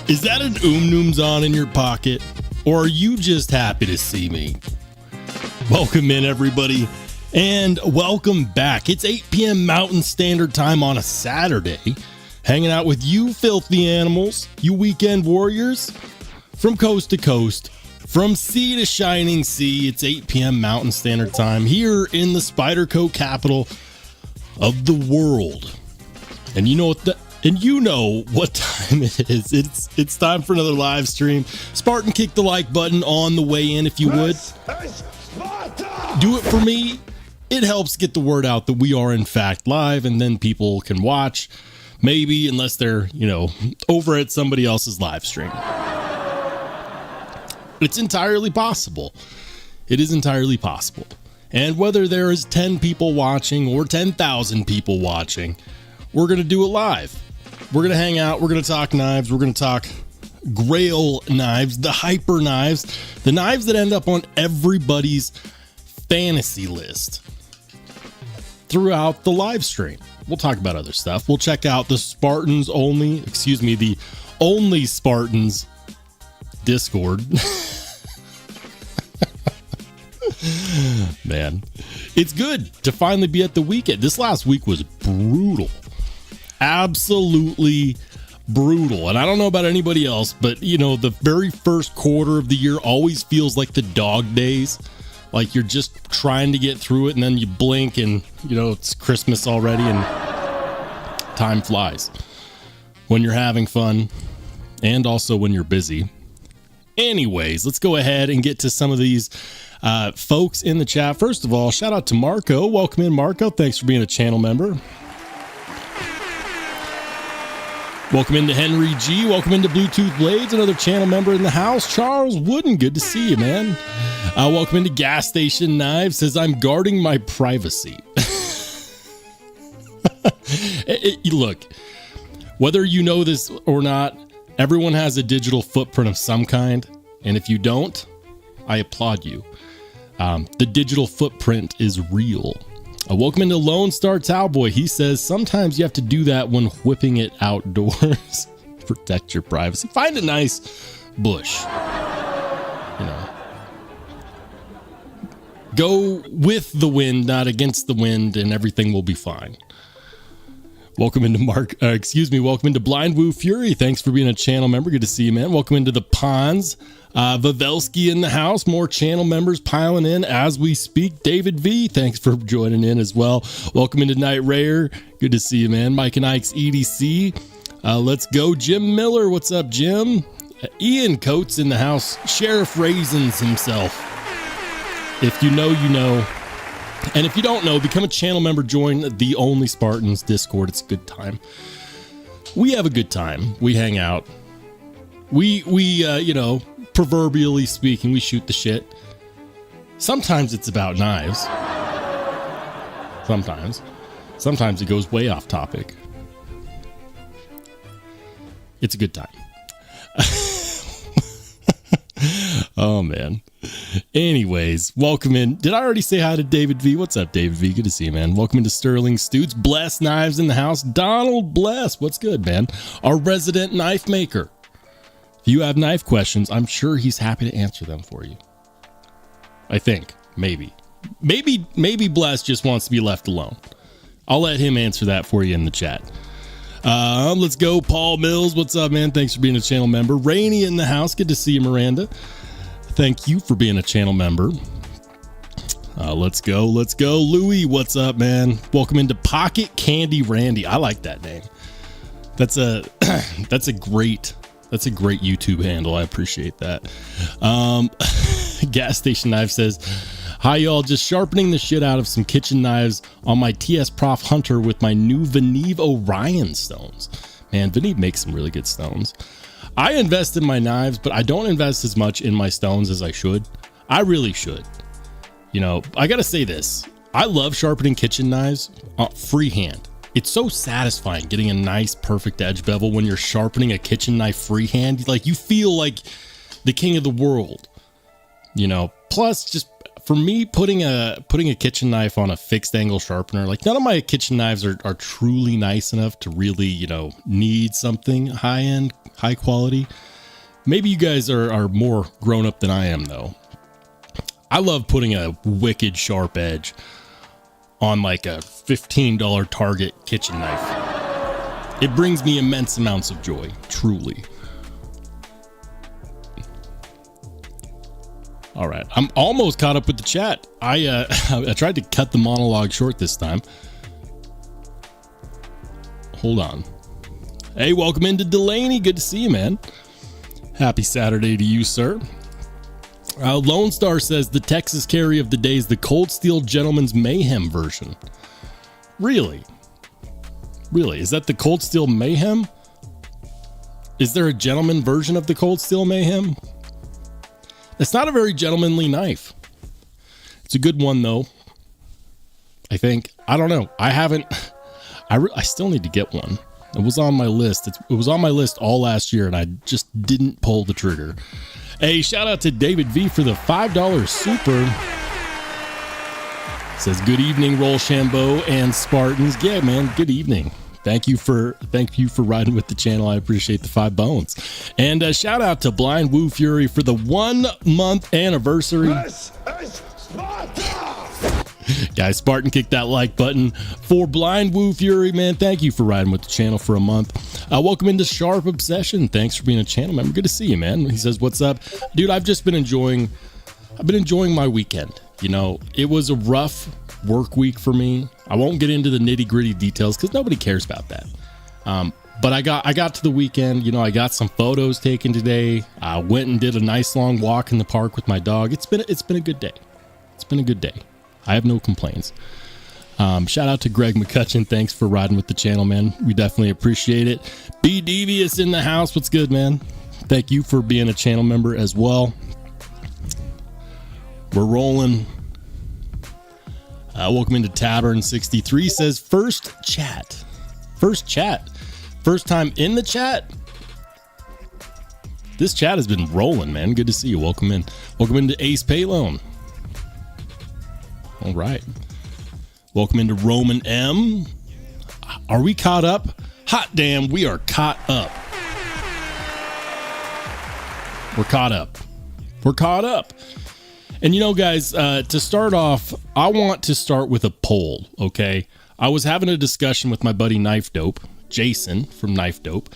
Is that an noom's on in your pocket? Or are you just happy to see me? Welcome in, everybody, and welcome back. It's 8 p.m. Mountain Standard Time on a Saturday. Hanging out with you filthy animals, you weekend warriors. From coast to coast, from sea to shining sea, it's 8 p.m. Mountain Standard Time here in the Spyderco capital of the world. And you know what time it is. It's time for another live stream. Spartan, kick the like button on the way in if you would. Do it for me. It helps get the word out that we are in fact live, and then people can watch, maybe, unless they're, over at somebody else's live stream. It's entirely possible. It is entirely possible. And whether there is 10 people watching or 10,000 people watching, we're going to do it live. We're going to hang out. We're going to talk knives. We're going to talk Grail knives, the hyper knives, the knives that end up on everybody's fantasy list throughout the live stream. We'll talk about other stuff. We'll check out the the only Spartans Discord. Man, it's good to finally be at the weekend. This last week was brutal. Absolutely brutal. And I don't know about anybody else, but the very first quarter of the year always feels like the dog days. Like you're just trying to get through it, and then you blink and it's Christmas already, and time flies when you're having fun and also when you're busy. Anyways, let's go ahead and get to some of these folks in the chat. First of all, shout out to Marco. Welcome in, Marco. Thanks for being a channel member. Welcome into Henry G. Welcome into Bluetooth Blades, another channel member in the house. Charles Wooden, good to see you, man. Welcome into Gas Station Knives. Says, I'm guarding my privacy. Look, whether you know this or not, everyone has a digital footprint of some kind. And if you don't, I applaud you. The digital footprint is real. Welcome into Lone Star Cowboy. He says, sometimes you have to do that when whipping it outdoors. Protect your privacy. Find a nice bush. Go with the wind, not against the wind, and everything will be fine. Welcome into welcome into Blind Woo Fury. Thanks for being a channel member. Good to see you, man. Welcome into the Ponds. Vavelski in the house. More channel members piling in as we speak. David V, thanks for joining in as well. Welcome into Night Rayer. Good to see you, man. Mike and Ike's EDC. Let's go. Jim Miller. What's up, Jim? Ian Coates in the house. Sheriff Raisins himself. If you know, you know. And if you don't know, become a channel member. Join the Only Spartans Discord. It's a good time. We have a good time. We hang out. We proverbially speaking, we shoot the shit. Sometimes it's about knives. Sometimes it goes way off topic. It's a good time. Oh, man. Anyways, welcome in. Did I already say hi to David V? What's up, David V? Good to see you, man. Welcome into Sterling Stoots. Bless Knives in the house. Donald Bless. What's good, man? Our resident knife maker. If you have knife questions, I'm sure he's happy to answer them for you. I think. Maybe Bless just wants to be left alone. I'll let him answer that for you in the chat. Let's go. Paul Mills. What's up, man? Thanks for being a channel member. Rainey in the house. Good to see you, Miranda. Thank you for being a channel member. Let's go. Louie, what's up, man? Welcome into Pocket Candy Randy. I like that name. That's a great YouTube handle. I appreciate that. Gas Station Knife says, hi, y'all. Just sharpening the shit out of some kitchen knives on my TS Prof Hunter with my new Veneve Orion stones. Man, Veneve makes some really good stones. I invest in my knives, but I don't invest as much in my stones as I should. I really should. I gotta say this. I love sharpening kitchen knives freehand. It's so satisfying getting a nice, perfect edge bevel when you're sharpening a kitchen knife freehand. Like, you feel like the king of the world. Plus, just for me, putting a kitchen knife on a fixed angle sharpener, like none of my kitchen knives are truly nice enough to really, you know, need something high end, high quality. Maybe you guys are more grown up than I am though. I love putting a wicked sharp edge on like a $15 Target kitchen knife. It brings me immense amounts of joy, truly. All right, I'm almost caught up with the chat. I tried to cut the monologue short this time. Hold on. Hey, welcome into Delaney. Good to see you, man. Happy Saturday to you, sir. Lone Star says the Texas carry of the day is the Cold Steel Gentleman's Mayhem version. Really? Really? Is that the Cold Steel Mayhem? Is there a gentleman version of the Cold Steel Mayhem? It's not a very gentlemanly knife. It's a good one though. I think. I don't know. I haven't. I still need to get one. It was on my list. It was on my list all last year, and I just didn't pull the trigger. Hey, shout out to David V for the $5 super. Says good evening, Rollshambo and Spartans. Yeah, man. Good evening. Thank you for riding with the channel. I appreciate the 5 bones. And shout out to Blind Woo Fury for the 1 month anniversary. Guys, Spartan, kick that like button for Blind Woo Fury, man. Thank you for riding with the channel for a month. Welcome into Sharp Obsession. Thanks for being a channel member. Good to see you, man. He says, what's up? Dude, I've just been enjoying my weekend. You know, it was a rough work week for me. I won't get into the nitty-gritty details because nobody cares about that. But I got to the weekend. You know, I got some photos taken today. I went and did a nice long walk in the park with my dog. It's been a good day. It's been a good day. I have no complaints. Shout out to Greg McCutcheon. Thanks for riding with the channel, man. We definitely appreciate it. Be Devious in the house. What's good, man? Thank you for being a channel member as well. We're rolling. Welcome into Tavern 63 says first chat. First time in the chat. This chat has been rolling, man. Good to see you. Welcome in. Welcome into Ace Paylone. All right. Welcome into Roman M. Are we caught up? Hot damn, we are caught up. We're caught up. We're caught up. And you know, guys, to start off, I want to start with a poll, okay? I was having a discussion with my buddy Knife Dope, Jason from Knife Dope,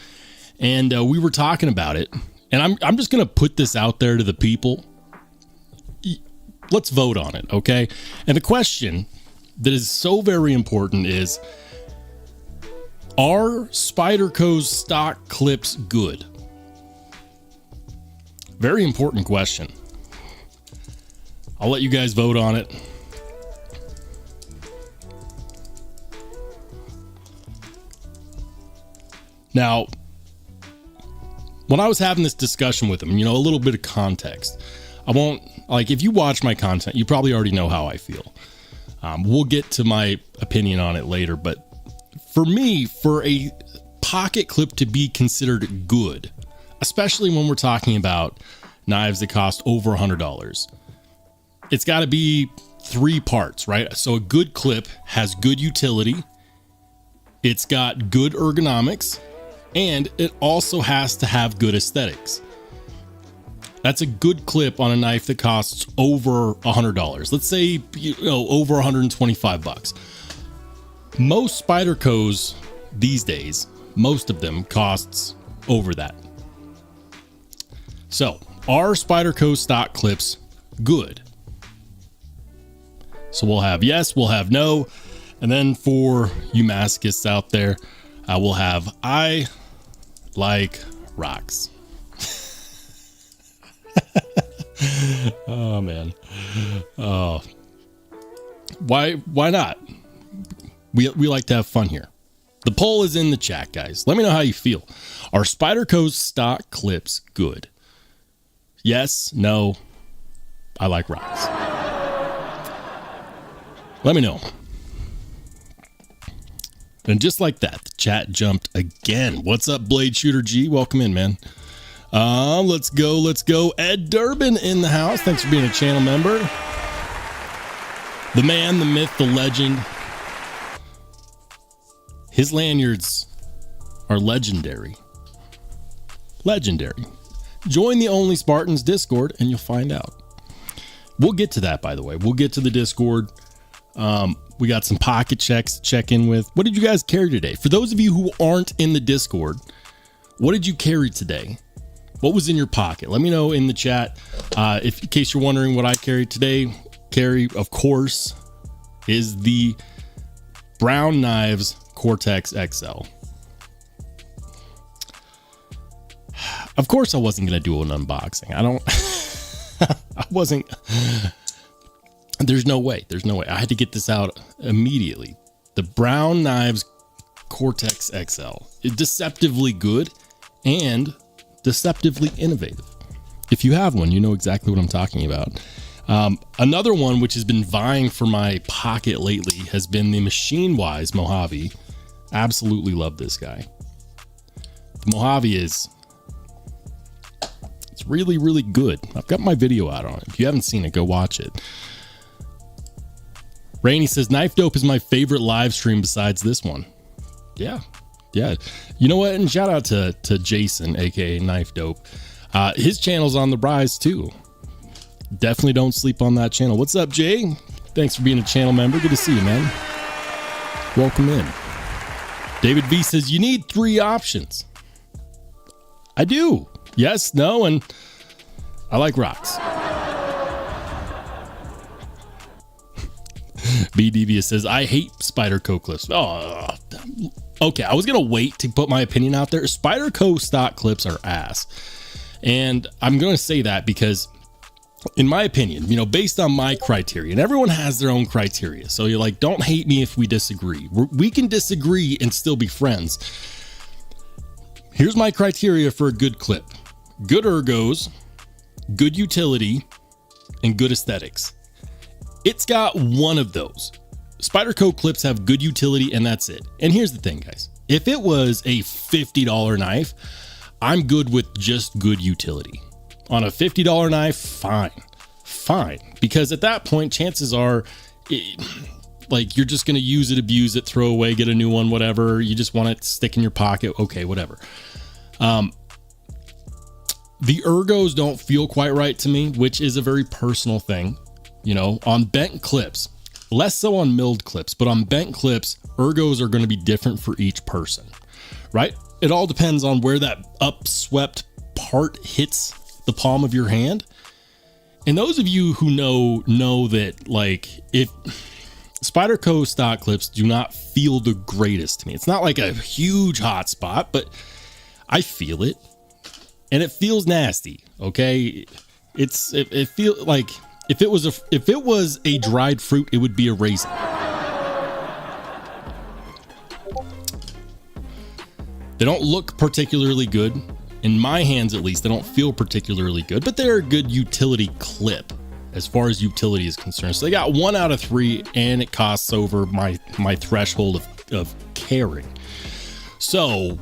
and we were talking about it. And I'm just going to put this out there to the people. Let's vote on it, okay? And the question that is so very important is, are Spyderco's stock clips good? Very important question. I'll let you guys vote on it. Now, when I was having this discussion with him, you know, a little bit of context. I won't, like, if you watch my content, you probably already know how I feel. We'll get to my opinion on it later, but for me, for a pocket clip to be considered good, especially when we're talking about knives that cost over $100, it's got to be 3 parts, right? So a good clip has good utility, it's got good ergonomics, and it also has to have good aesthetics. That's a good clip on a knife that costs over $100. Let's say, you know, over 125 bucks. Most Spydercos these days, most of them costs over that. So, are Spyderco stock clips good? So we'll have yes, we'll have no, and then for you masochists out there, we'll have I like rocks. Oh man. Oh, why not? We like to have fun here. The poll is in the chat, guys. Let me know how you feel. Are Spyderco's stock clips good? Yes, no, I like rocks. Let me know. And just like that, the chat jumped again. What's up, Blade Shooter G? Welcome in, man. Let's go. Ed Durbin in the house. Thanks for being a channel member. The man, the myth, the legend. His lanyards are legendary. Legendary. Join the Only Spartans Discord and you'll find out. We'll get to that, by the way. We'll get to the Discord. We got some pocket checks to check in with. What did you guys carry today? For those of you who aren't in the Discord, what did you carry today? What was in your pocket? Let me know in the chat. In case you're wondering what I carried today, of course, is the Brown Knives Cortex XL. Of course, I wasn't going to do an unboxing. I wasn't. There's no way. I had to get this out immediately. The Brown Knives Cortex XL is deceptively good and deceptively innovative. If you have one, you know exactly what I'm talking about. Another one which has been vying for my pocket lately has been the Machine Wise Mojave. Absolutely love this guy. The Mojave it's really, really good. I've got my video out on it. If you haven't seen it, go watch it. Rainey says, Knife Dope is my favorite live stream besides this one. Yeah. You know what? And shout out to Jason, aka Knife Dope. His channel's on the rise too. Definitely don't sleep on that channel. What's up, Jay? Thanks for being a channel member. Good to see you, man. Welcome in. David V says, you need 3 options. I do. Yes, no, and I like rocks. B Devious says, I hate Spyderco clips. Oh, okay. I was going to wait to put my opinion out there. Spyderco stock clips are ass. And I'm going to say that because in my opinion, based on my criteria, and everyone has their own criteria. So you're like, don't hate me if we disagree. We can disagree and still be friends. Here's my criteria for a good clip. Good ergos, good utility, and good aesthetics. It's got one of those. Spyderco clips have good utility and that's it. And here's the thing, guys. If it was a $50 knife, I'm good with just good utility. On a $50 knife, fine. Because at that point, chances are, you're just going to use it, abuse it, throw away, get a new one, whatever. You just want it to stick in your pocket. Okay, whatever. The ergos don't feel quite right to me, which is a very personal thing. On bent clips, less so on milled clips, but on bent clips, ergos are going to be different for each person, right? It all depends on where that upswept part hits the palm of your hand. And those of you who know that, if Spyderco stock clips do not feel the greatest to me. It's not like a huge hot spot, but I feel it and it feels nasty. Okay. It feels like if it was a dried fruit, it would be a raisin. They don't look particularly good. In my hands, at least, they don't feel particularly good, but they're a good utility clip as far as utility is concerned. So they got 1 out of 3 and it costs over my threshold of caring. So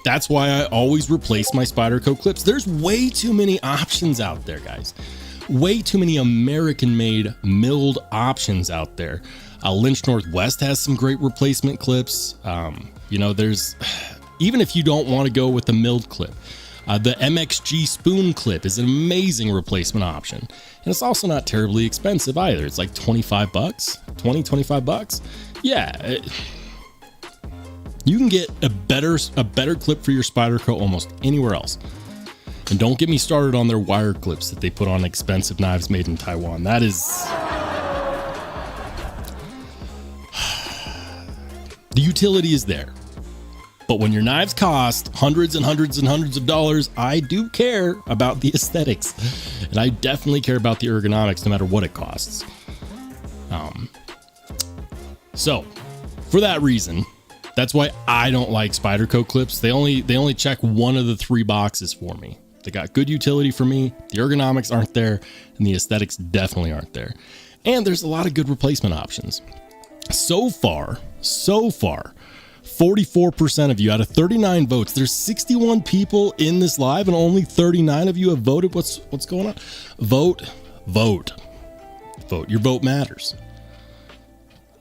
that's why I always replace my Spyderco clips. There's way too many options out there, guys. Way too many American-made milled options out there. Lynch Northwest has some great replacement clips. There's, even if you don't want to go with the milled clip, the MXG spoon clip is an amazing replacement option. And it's also not terribly expensive either. It's like $25 bucks. Yeah. You can get a better clip for your Spyderco almost anywhere else. And don't get me started on their wire clips that they put on expensive knives made in Taiwan. That is... The utility is there. But when your knives cost hundreds and hundreds and hundreds of dollars, I do care about the aesthetics. And I definitely care about the ergonomics no matter what it costs. So, for that reason, that's why I don't like Spyderco clips. They only check one of the 3 boxes for me. They got good utility for me, the ergonomics aren't there, and the aesthetics definitely aren't there. And there's a lot of good replacement options. So far, 44% of you out of 39 votes. There's 61 people in this live and only 39 of you have voted. What's going on? Vote. vote. Your vote matters.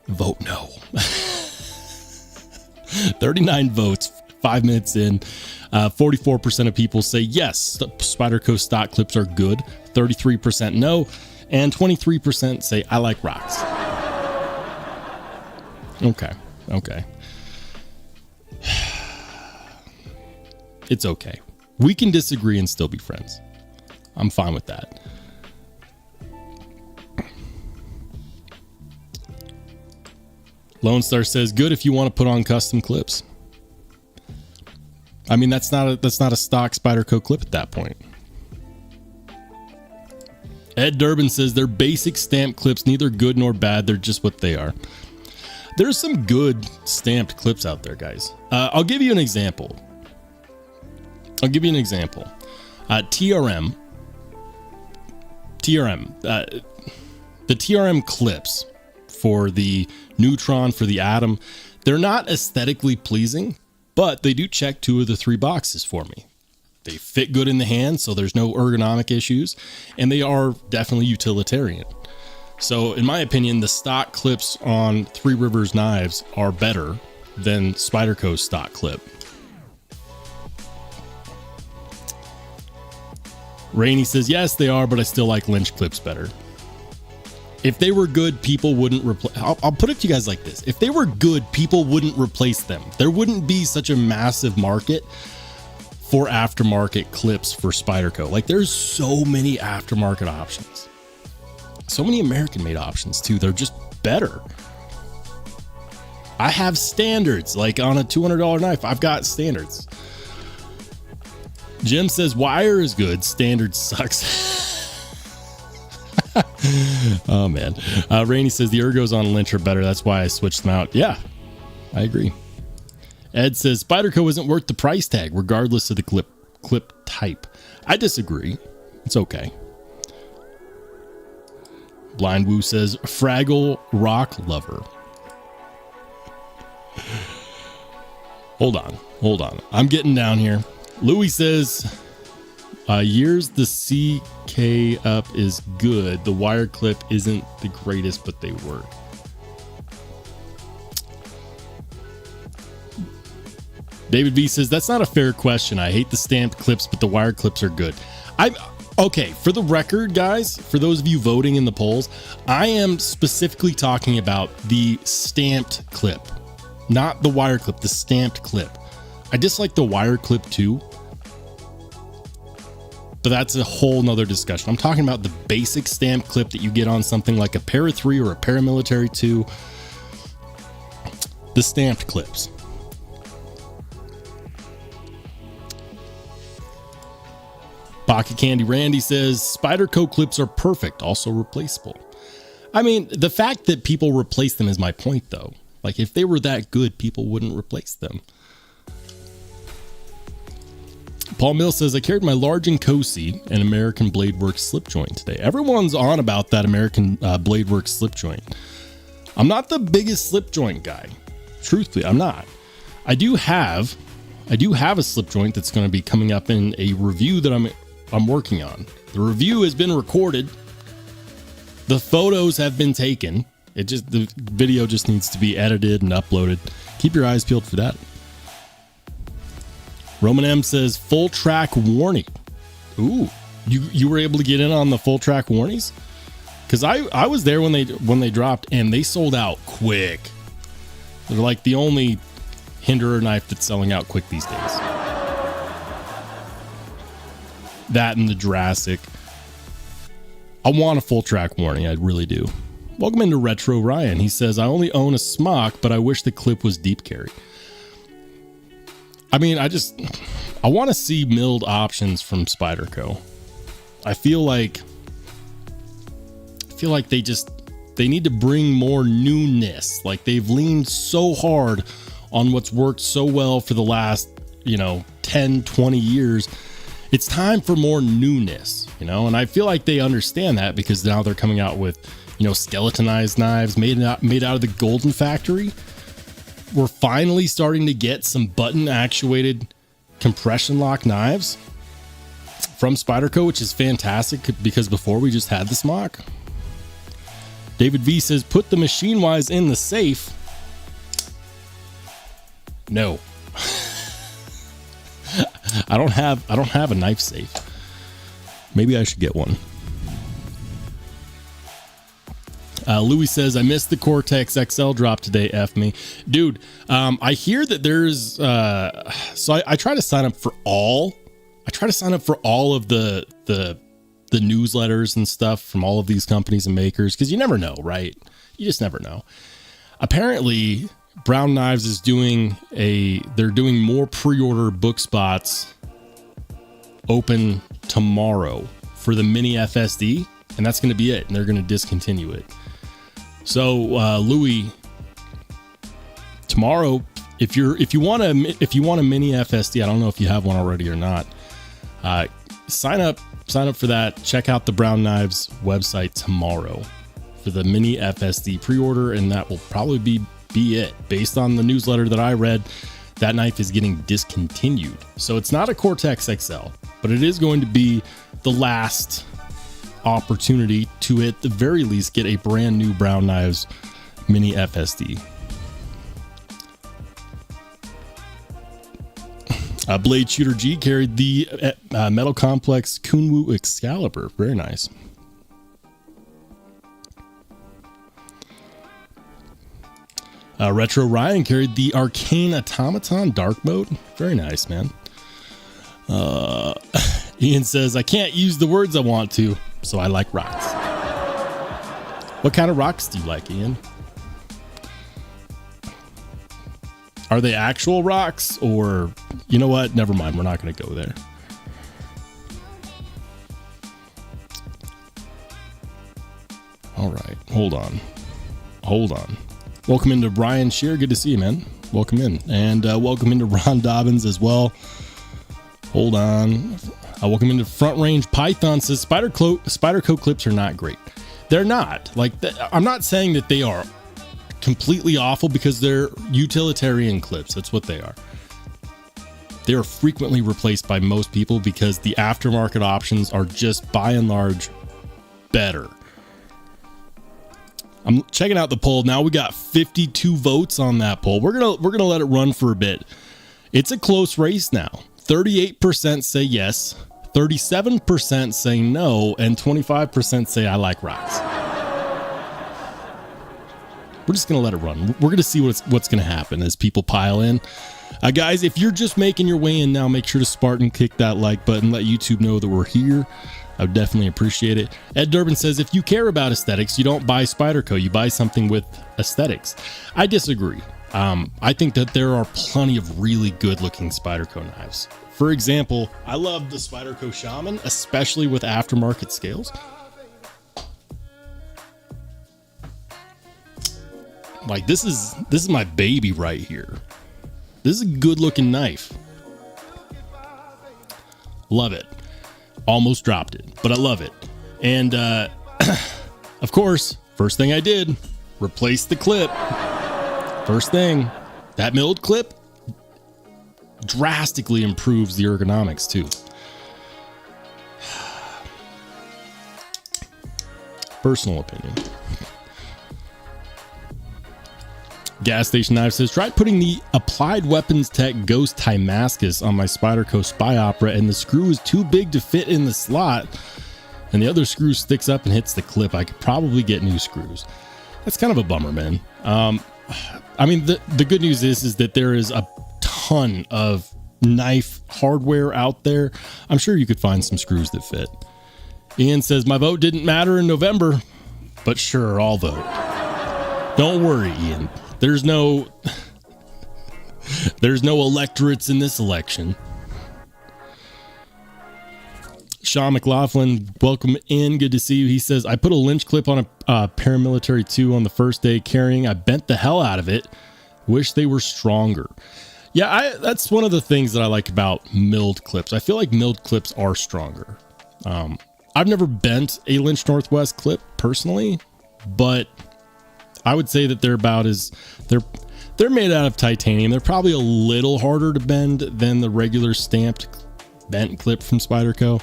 Vote no. 39 votes, 5 minutes in. 44% of people say yes, Spyderco stock clips are good. 33% no. And 23% say I like rocks. Okay. It's okay. We can disagree and still be friends. I'm fine with that. Lone Star says, good if you want to put on custom clips. I mean, that's not a stock Spyderco clip at that point. Ed Durbin says, they're basic stamp clips, neither good nor bad. They're just what they are. There's some good stamped clips out there, guys. I'll give you an example. TRM. The TRM clips for the Neutron, for the Atom, they're not aesthetically pleasing, but they do check 2 of the 3 boxes for me. They fit good in the hand, so there's no ergonomic issues, and they are definitely utilitarian. So in my opinion, the stock clips on Three Rivers knives are better than Spyderco's stock clip. Rainey says, yes, they are, but I still like Lynch clips better. If they were good, people wouldn't replace. I'll put it to you guys like this. If they were good, people wouldn't replace them. There wouldn't be such a massive market for aftermarket clips for Spyderco. Like, there's so many aftermarket options. So many American-made options, too. They're just better. I have standards. Like, on a $200 knife, I've got standards. Jim says, wire is good. Standard sucks. Oh, man. Rainey says, the ergos on Lynch are better. That's why I switched them out. Yeah, I agree. Ed says, Spyderco isn't worth the price tag, regardless of the clip type. I disagree. It's okay. Blind Woo says, Fraggle Rock Lover. Hold on. I'm getting down here. Louis says, years the CK up is good. The wire clip isn't the greatest, but they work. David V says, that's not a fair question. I hate the stamped clips, but the wire clips are good. Okay, for the record, guys, for those of you voting in the polls, I am specifically talking about the stamped clip, not the wire clip, the stamped clip. I dislike the wire clip too, but that's a whole nother discussion. I'm talking about the basic stamp clip that you get on something like a Para 3 or a Paramilitary 2. The stamped clips. Pocket Candy Randy says, Spyderco clips are perfect, also replaceable. I mean, the fact that people replace them is my point, though. Like, if they were that good, people wouldn't replace them. Paul Mill says, I carried my large Incosi and American Blade Works slip joint today. Everyone's on about that American Blade Works slip joint. I'm not the biggest slip joint guy. Truthfully, I'm not. I do have a slip joint that's going to be coming up in a review that I'm working on. The review has been recorded. The photos have been taken. The video just needs to be edited and uploaded. Keep your eyes peeled for that. Roman M says, full track warning. Ooh, you were able to get in on the full track warnings? Because I was there when they dropped, and they sold out quick. They're like the only Hinderer knife that's selling out quick these days. That and the Jurassic. I want a full track warning. I really do. Welcome into Retro Ryan. He says, I only own a smock, but I wish the clip was deep carry. I mean, I want to see milled options from Spyderco. I feel like they need to bring more newness. Like, they've leaned so hard on what's worked so well for the last, 10, 20 years. It's time for more newness, and I feel like they understand that, because now they're coming out with, skeletonized knives made out of the Golden Factory. We're finally starting to get some button actuated compression lock knives from Spyderco, which is fantastic, because before we just had the smock. David V says, put the machine wise in the safe. No. I don't have a knife safe. Maybe I should get one. Louis says, I missed the Cortex XL drop today. F me. Dude, I hear that there's, so I try to sign up for all. I try to sign up for all of the newsletters and stuff from all of these companies and makers, because you never know, right? You just never know. Apparently, Brown Knives is they're doing more pre-order book spots open tomorrow for the mini FSD, and that's going to be it, and they're going to discontinue it. So Louis, tomorrow, if you want a mini FSD, I don't know if you have one already or not, sign up for that. Check out the Brown Knives website tomorrow for the mini FSD pre-order, and that will probably be it. Based on the newsletter that I read, that knife is getting discontinued. So it's not a Cortex XL, but it is going to be the last opportunity to, at the very least, get a brand new Brown Knives mini FSD. Blade Shooter G carried the Metal Complex Kunwu Excalibur. Very nice. Retro Ryan carried the Arcane Automaton Dark Mode. Very nice, man. Ian says, I can't use the words I want to, so I like rocks. What kind of rocks do you like, Ian? Are they actual rocks, or, you know what? Never mind. We're not going to go there. All right. Hold on. Welcome into Brian Shear. Good to see you, man. Welcome in. And welcome into Ron Dobbins as well. Hold on. Welcome into Front Range Python. Says Spyderco clips are not great. They're not. I'm not saying that they are completely awful, because they're utilitarian clips. That's what they are. They are frequently replaced by most people because the aftermarket options are just by and large better. I'm checking out the poll now. We got 52 votes on that poll. We're gonna let it run for a bit. It's a close race now. 38% say yes, 37% say no, and 25% say I like rocks. We're just gonna let it run. We're gonna see what's gonna happen as people pile in. Guys, if you're just making your way in now, make sure to Spartan kick that like button. Let YouTube know that we're here. I would definitely appreciate it. Ed Durbin says, if you care about aesthetics, you don't buy Spyderco, you buy something with aesthetics. I disagree. I think that there are plenty of really good looking Spyderco knives. For example, I love the Spyderco Shaman, especially with aftermarket scales. Like, this is my baby right here. This is a good looking knife. Love it. Almost dropped it, but I love it. And of course, first thing I did, replace the clip. First thing, that milled clip drastically improves the ergonomics too. Personal opinion. Gas Station Knife says, try putting the Applied Weapons Tech Ghost Timascus on my Spyderco Spy Opera, and the screw is too big to fit in the slot, and the other screw sticks up and hits the clip. I could probably get new screws. That's kind of a bummer, man. I mean, the good news is that there is a ton of knife hardware out there. I'm sure you could find some screws that fit. Ian says, my vote didn't matter in November, but sure, I'll vote. Don't worry, Ian. There's no electorates in this election. Sean McLaughlin, welcome in. Good to see you. He says, I put a Lynch clip on a paramilitary 2 on the first day carrying. I bent the hell out of it. Wish they were stronger. Yeah, that's one of the things that I like about milled clips. I feel like milled clips are stronger. I've never bent a Lynch Northwest clip personally, but I would say that they're made out of titanium. They're probably a little harder to bend than the regular stamped bent clip from Spyderco.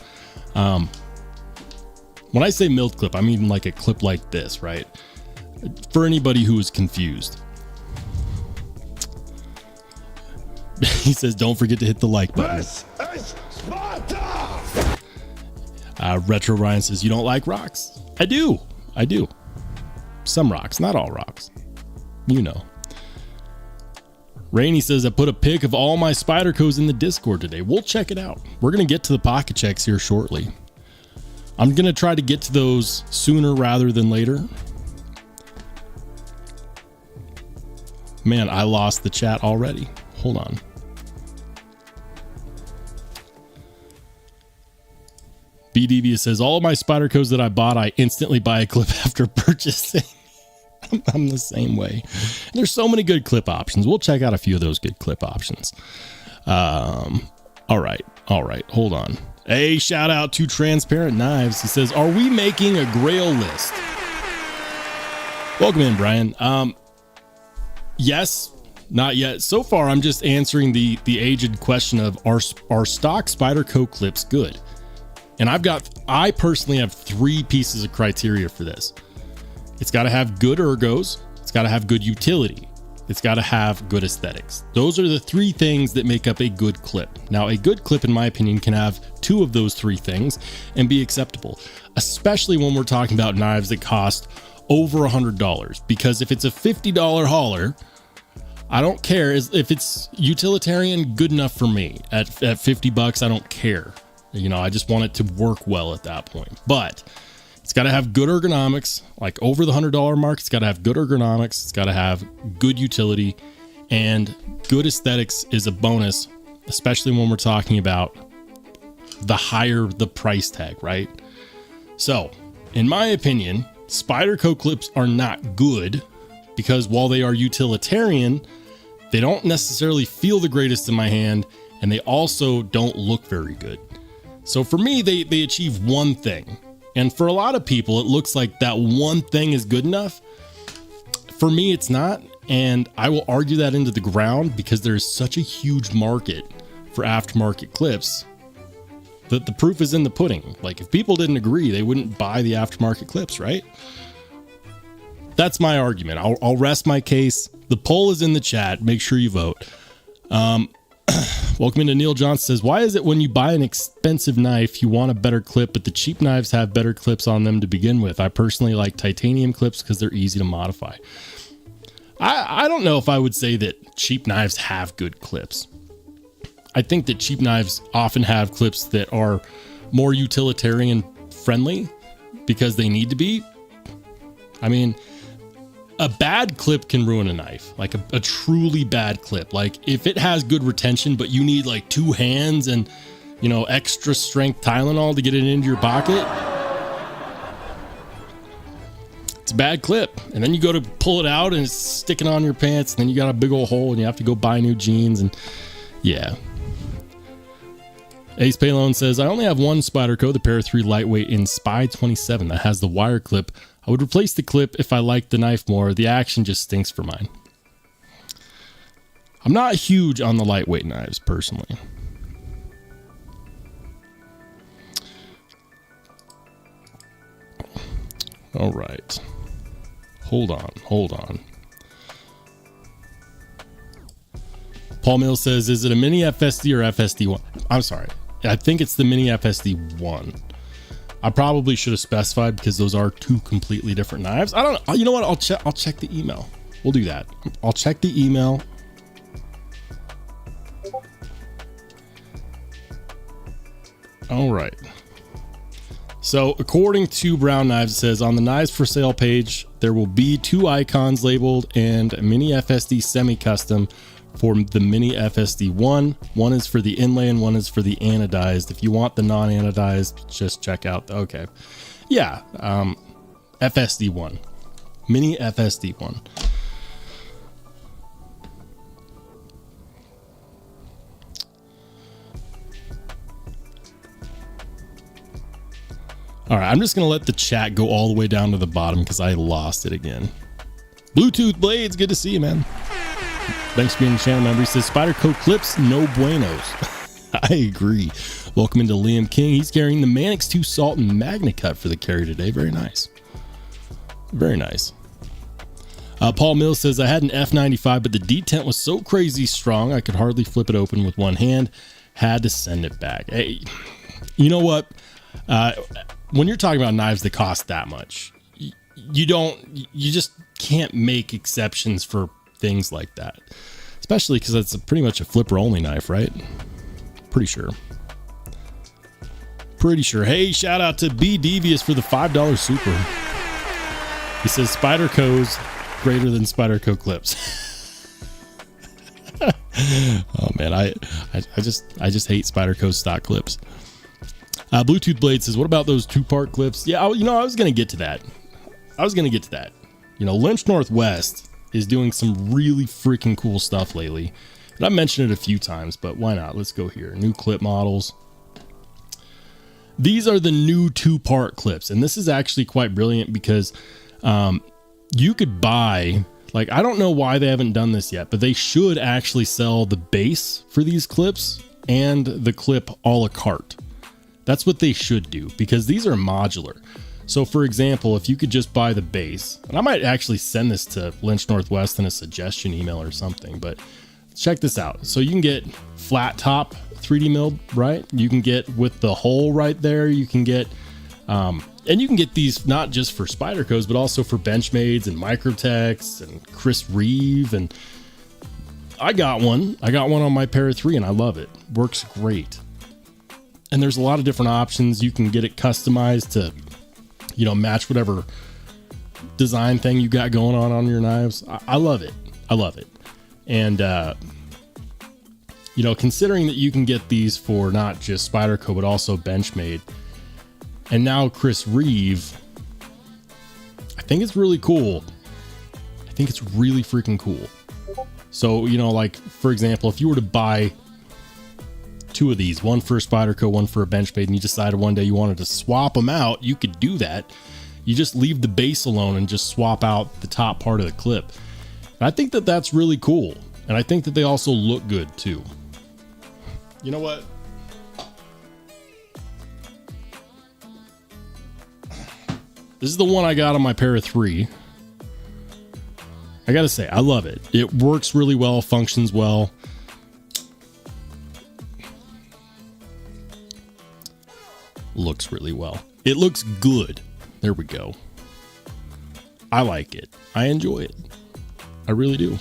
When I say milled clip, I mean like a clip like this, right? For anybody who is confused. He says, don't forget to hit the like button. This is Sparta! Retro Ryan says, you don't like rocks? I do. Some rocks, not all rocks. You know. Rainey says, I put a pic of all my Spydercos in the Discord today. We'll check it out. We're going to get to the pocket checks here shortly. I'm going to try to get to those sooner rather than later. Man, I lost the chat already. Hold on. BDB says, all of my Spydercos that I bought, I instantly buy a clip after purchasing. I'm the same way. There's so many good clip options. We'll check out a few of those good clip options. All right. Hold on. Hey, shout out to Transparent Knives. He says, are we making a Grail list? Welcome in, Brian. Yes, not yet. So far, I'm just answering the aged question of are stock Spyderco clips good? And I personally have 3 pieces of criteria for this. It's got to have good ergos. It's got to have good utility. It's got to have good aesthetics. Those are the 3 things that make up a good clip. Now, a good clip, in my opinion, can have 2 of those 3 things and be acceptable, especially when we're talking about knives that cost over $100. Because if it's a $50 hauler, I don't care if it's utilitarian, good enough for me. At $50, I don't care. You know, I just want it to work well at that point. But it's got to have good ergonomics, like over the $100 mark. It's got to have good ergonomics. It's got to have good utility, and good aesthetics is a bonus, especially when we're talking about the higher the price tag, right? So, in my opinion, Spyderco clips are not good because while they are utilitarian, they don't necessarily feel the greatest in my hand, and they also don't look very good. So for me, they achieve one thing. And for a lot of people, it looks like that one thing is good enough. For me, it's not. And I will argue that into the ground because there is such a huge market for aftermarket clips that the proof is in the pudding. Like if people didn't agree, they wouldn't buy the aftermarket clips, right? That's my argument. I'll rest my case. The poll is in the chat. Make sure you vote. Welcome into Neil Johnson says, why is it when you buy an expensive knife, you want a better clip, but the cheap knives have better clips on them to begin with? I personally like titanium clips because they're easy to modify. I don't know if I would say that cheap knives have good clips. I think that cheap knives often have clips that are more utilitarian friendly because they need to be. I mean, a bad clip can ruin a knife, like a truly bad clip. Like if it has good retention, but you need like 2 hands and, you know, extra strength Tylenol to get it into your pocket, it's a bad clip. And then you go to pull it out and it's sticking on your pants, and then you got a big old hole and you have to go buy new jeans. And yeah. Ace Paylone says, I only have one Spyderco, the Para 3 lightweight in Spy 27 that has the wire clip. I would replace the clip if I liked the knife more. The action just stinks for mine. I'm not huge on the lightweight knives personally. All right. Hold on. Paul Mills says, is it a mini FSD or FSD1? I'm sorry. I think it's the mini FSD1. I probably should have specified because those are 2 completely different knives. I don't know. You know what? I'll check the email. We'll do that. I'll check the email. All right. So according to Brown Knives, it says on the knives for sale page, there will be 2 icons labeled and a mini FSD semi-custom for the mini FSD1. One is for the inlay and one is for the anodized. If you want the non-anodized, just check out. Okay. Yeah. FSD1. Mini FSD1. All right. I'm just going to let the chat go all the way down to the bottom because I lost it again. Bluetooth Blades. Good to see you, man. Thanks for being a channel member. He says, Spyderco clips, no buenos. I agree. Welcome into Liam King. He's carrying the Manix 2 Salt and Magna Cut for the carry today. Very nice. Very nice. Paul Mills says, I had an F95, but the detent was so crazy strong, I could hardly flip it open with one hand. Had to send it back. Hey, you know what? When you're talking about knives that cost that much, you just can't make exceptions for things like that. Especially because it's pretty much a flipper only knife, right? Pretty sure. Hey, shout out to B Devious for the $5 super. He says Spyderco's greater than Spyderco clips. Oh man, I just hate Spyderco stock clips. Bluetooth Blade says, what about those 2-part clips? Yeah, I was gonna get to that. Lynch Northwest is doing some really freaking cool stuff lately, and I've mentioned it a few times, but why not? Let's go here. New clip models. These are the new 2-part clips, and this is actually quite brilliant because you could buy, like, I don't know why they haven't done this yet, but they should actually sell the base for these clips and the clip a la carte. That's what they should do, because these are modular. So for example, if you could just buy the base, and I might actually send this to Lynch Northwest in a suggestion email or something, but check this out. So you can get flat top 3D milled, right? You can get with the hole right there. You can get, and you can get these not just for Spydercos, but also for benchmades and microtechs and Chris Reeve. And I got one on my Para 3 and I love it. Works great. And there's a lot of different options. You can get it customized to, match whatever design thing you got going on your knives. I love it. And, considering that you can get these for not just Spyderco, but also benchmade, and now Chris Reeve, I think it's really cool. I think it's really freaking cool. So, like, for example, if you were to buy 2 of these, one for a Spyderco, one for a benchmade, and you decided one day you wanted to swap them out, you could do that. You just leave the base alone and just swap out the top part of the clip. And I think that that's really cool. And I think that they also look good too. You know what? This is the one I got on my Para 3. I gotta say, I love it. It works really well, functions well. Looks really well. It looks good. There we go. I like it. I enjoy it. I really do.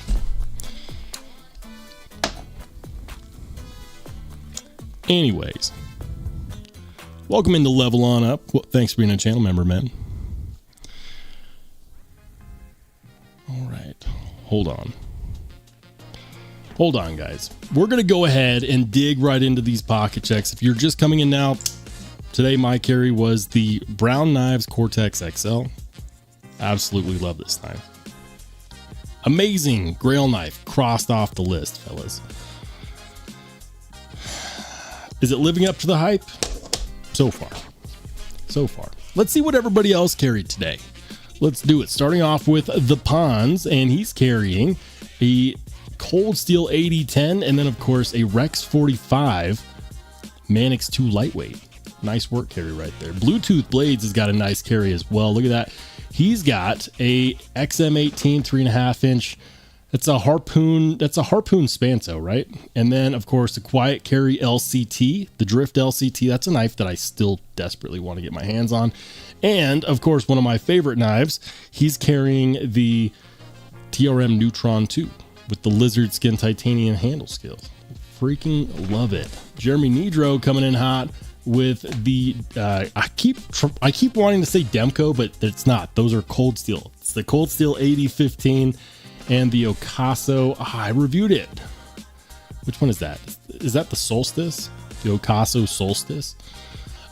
Anyways, welcome into Level On Up. Well, thanks for being a channel member, man. All right. Hold on, guys. We're going to go ahead and dig right into these pocket checks. If you're just coming in now, today my carry was the Brown Knives Cortex XL. Absolutely love this knife. Amazing Grail knife crossed off the list, fellas. Is it living up to the hype? So far. Let's see what everybody else carried today. Let's do it. Starting off with the Pons, and he's carrying a Cold Steel 8010, and then of course a Rex 45 Manix 2 lightweight. Nice work carry right there. Bluetooth Blades has got a nice carry as well. Look at that. He's got a XM18 3.5 inch. That's a Harpoon Spanto, right? And then of course the Quiet Carry LCT, the Drift LCT. That's a knife that I still desperately want to get my hands on. And of course, one of my favorite knives, he's carrying the TRM Neutron 2 with the lizard skin titanium handle skills. Freaking love it. Jeremy Nidro coming in hot with the I keep wanting to say Demko, but it's not. Those are Cold Steel. It's the Cold Steel 8015 and the Ocaso. I reviewed it. Which one is that? Is that the Solstice? The Ocaso Solstice?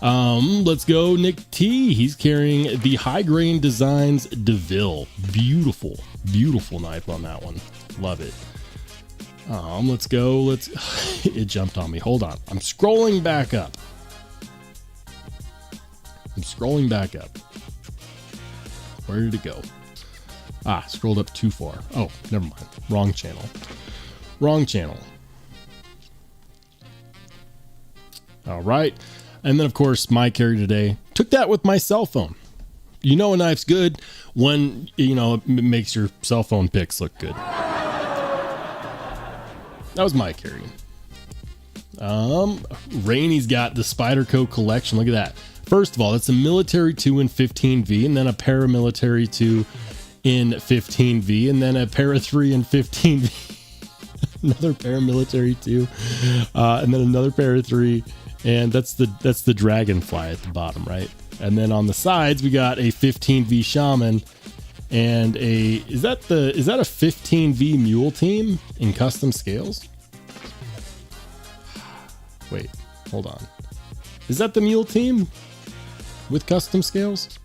Let's go Nick T. He's carrying the High Grain Designs DeVille. Beautiful knife on that one. Love it. Let's go. It jumped on me. Hold on. I'm scrolling back up. Where did it go? Scrolled up too far. Oh, never mind. Wrong channel. All right. And then of course my carry today, took that with my cell phone. You know a knife's good when, you know, it makes your cell phone pics look good. That was my carrying. Rainy's got the Spyderco collection. Look at that. First of all, that's a military 2 in 15V, and then a paramilitary 2 in 15V, and then a para 3 in 15V. Another paramilitary 2, and then another para 3, and that's the dragonfly at the bottom, right? And then on the sides we got a 15V shaman and is that a 15V mule team in custom scales? Wait, hold on. Is that the mule team with custom scales?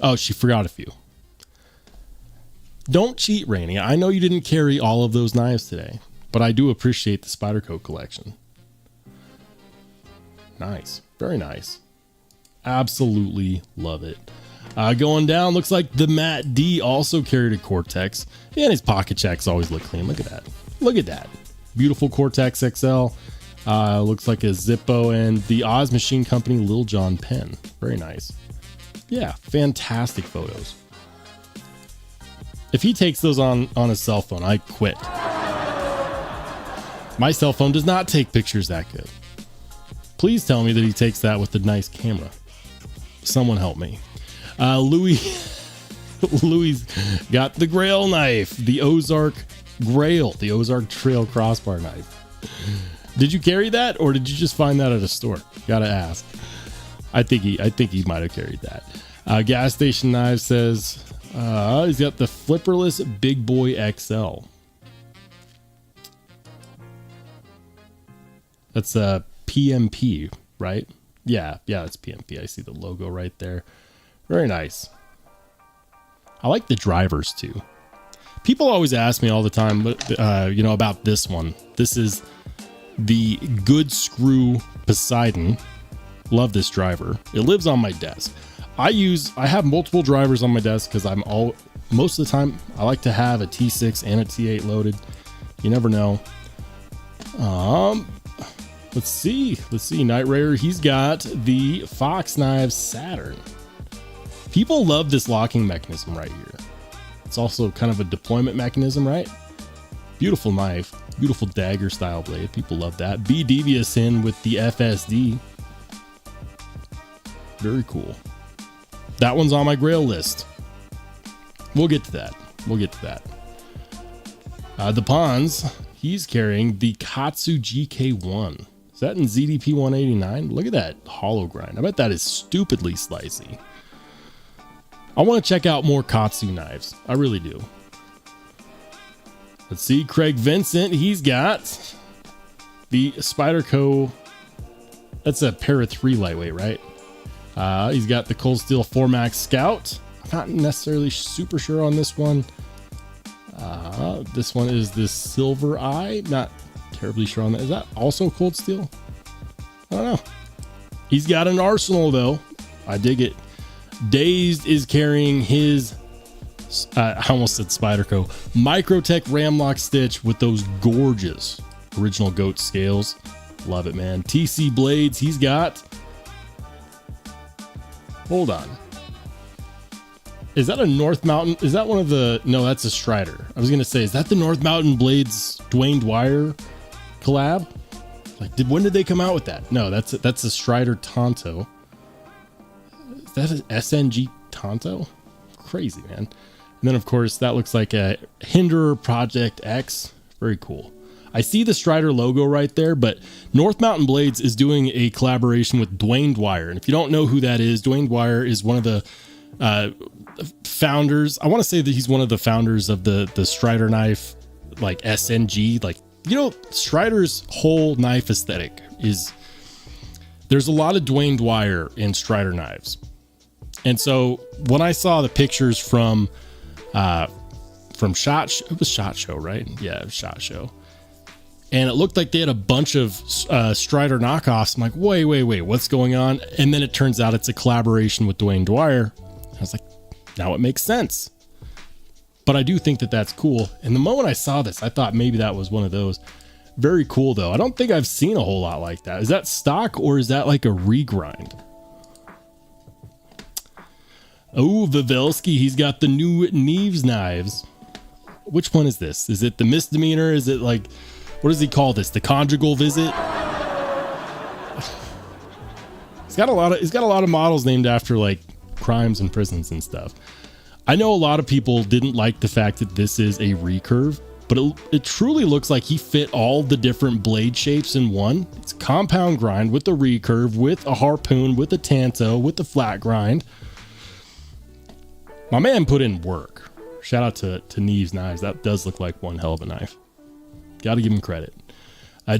Oh, she forgot a few. Don't cheat, Rainy. I know you didn't carry all of those knives today, but I do appreciate the Spyderco collection. Nice. Very nice. Absolutely love it. Going down, looks like the Matt D also carried a Cortex, and his pocket checks always look clean. Look at that. Look at that. Beautiful Cortex XL. Looks like a Zippo and the Oz Machine Company Lil Jon pen. Very nice. Yeah, fantastic photos. If he takes those on his cell phone, I quit. My cell phone does not take pictures that good. Please tell me that he takes that with a nice camera. Someone help me. Louis got the Grail knife, the Ozark Grail, the Ozark Trail crossbar knife. Did you carry that, or did you just find that at a store? Gotta ask. I think he might have carried that. Gas Station Knives says he's got the flipperless Big Boy XL. That's a PMP, right? Yeah, it's PMP. I see the logo right there. Very nice. I like the drivers too. People always ask me all the time, about this one. This is the Good Screw Poseidon. Love this driver. It lives on my desk. I have multiple drivers on my desk because most of the time I like to have a T6 and a T8 loaded. You never know. Let's see. Night Raider, he's got the Fox Knives Saturn. People love this locking mechanism right here. It's also kind of a deployment mechanism, right? Beautiful knife. Beautiful dagger style blade. People love that. B Devious in with the FSD. Very cool. That one's on my Grail list. We'll get to that. The Pons, he's carrying the Katsu GK1. Is that in ZDP 189? Look at that hollow grind. I bet that is stupidly slicey. I want to check out more Katsu knives. I really do. Let's see. Craig Vincent, he's got the Spyderco. That's a para 3 lightweight, right? He's got the Cold Steel 4MAX Scout. I'm not necessarily super sure on this one. This one is the Silver Eye. Not terribly sure on that. Is that also Cold Steel? I don't know. He's got an arsenal though. I dig it. Dazed is carrying his, I almost said Spyderco, Microtech Ramlock Stitch with those gorgeous original goat scales. Love it, man. TC Blades, he's got, hold on. Is that a North Mountain? Is that one of the, no, that's a Strider. I was going to say, is that the North Mountain Blades Dwayne Dwyer collab? Like, when did they come out with that? No, that's a Strider Tonto. Is that an SNG Tonto? Crazy, man. And then, of course, that looks like a Hinderer Project X. Very cool. I see the Strider logo right there, but North Mountain Blades is doing a collaboration with Dwayne Dwyer. And if you don't know who that is, Dwayne Dwyer is one of the founders. I want to say that he's one of the founders of the Strider knife, like SNG. Like, you know, Strider's whole knife aesthetic is, there's a lot of Dwayne Dwyer in Strider knives. And so when I saw the pictures from SHOT Show, it was SHOT Show, right? Yeah, it was SHOT Show. And it looked like they had a bunch of Strider knockoffs. I'm like, wait, what's going on? And then it turns out it's a collaboration with Dwayne Dwyer. I was like, now it makes sense. But I do think that that's cool. And the moment I saw this, I thought maybe that was one of those. Very cool though. I don't think I've seen a whole lot like that. Is that stock or is that like a regrind? Oh, Vivelsky, he's got the new Knives knives. Which one is this? Is it the misdemeanor? Is it like, what does he call this? The conjugal visit? He's got a lot of models named after like crimes and prisons and stuff. I know a lot of people didn't like the fact that this is a recurve, but it truly looks like he fit all the different blade shapes in one. It's compound grind with the recurve, with a harpoon, with a tanto, with the flat grind. My man put in work. Shout out to Knives Knives. That does look like one hell of a knife. Got to give him credit.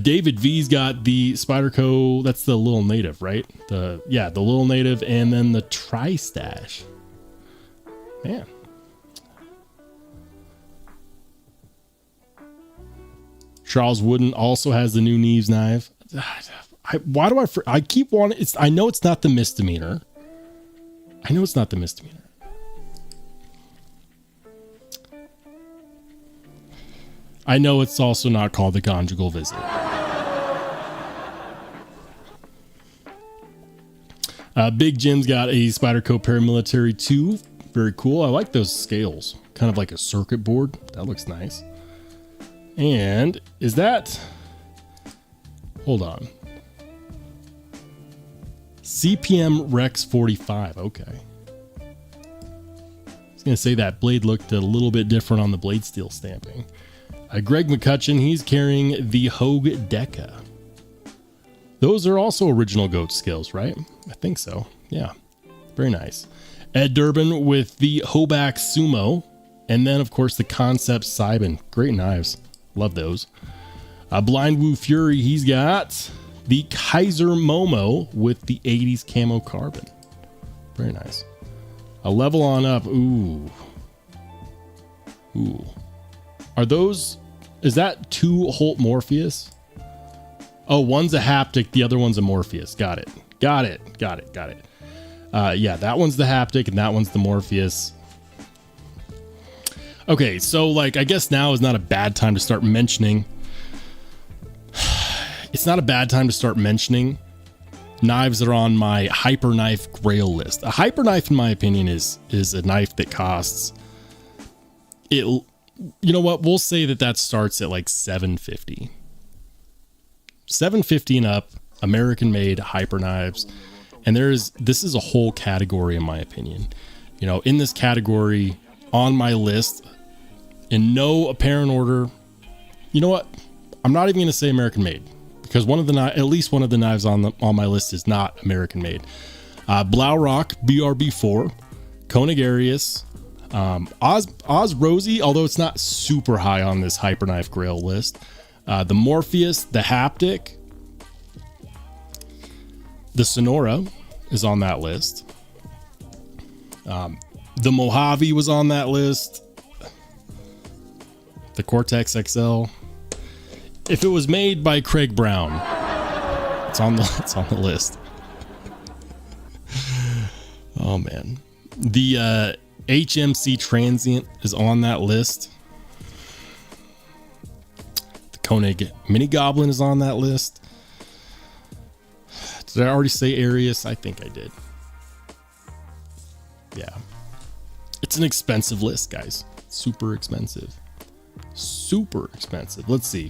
David V's got the Spyderco. That's the little native, right? The little native, and then the tri-stash. Man. Charles Wooden also has the new Knives knife. I keep wanting, I know it's not the misdemeanor. I know it's also not called the conjugal visit. Big Jim's got a Spyderco Paramilitary 2. Very cool. I like those scales. Kind of like a circuit board. That looks nice. And is that... Hold on. CPM Rex 45. Okay. I was going to say that blade looked a little bit different on the blade steel stamping. Greg McCutcheon, he's carrying the Hogue Deca. Those are also original goat scales, right? I think so. Yeah. Very nice. Ed Durbin with the Hoback Sumo. And then, of course, the Concept Sibin. Great knives. Love those. Blind Woo Fury, he's got the Kaiser Momo with the 80s camo carbon. Very nice. A level on up. Ooh. Are those... Is that two Holt Morpheus? Oh, one's a haptic. The other one's a Morpheus. Got it. Yeah, that one's the haptic and that one's the Morpheus. Okay, so like, I guess now is not a bad time to start mentioning. It's not a bad time to start mentioning knives that are on my hyper knife Grail list. A hyper knife, in my opinion, is a knife that costs it. You know what? We'll say that starts at like $750 and up, American made hyper knives. And this is a whole category, in my opinion. You know, in this category on my list, in no apparent order, you know what? I'm not even going to say American made, because at least one of the knives on my list is not American made. Blaurock BRB4, Koenig Arius, Oz Rosie, although it's not super high on this Hyperknife Grail list. The Morpheus, the Haptic, the Sonora is on that list. The Mojave was on that list. The Cortex XL. If it was made by Craig Brown, it's on the list. Oh man. The HMC Transient is on that list. The Koenig Mini Goblin is on that list. Did I already say Arius? I think I did. Yeah. It's an expensive list, guys. Super expensive. Let's see.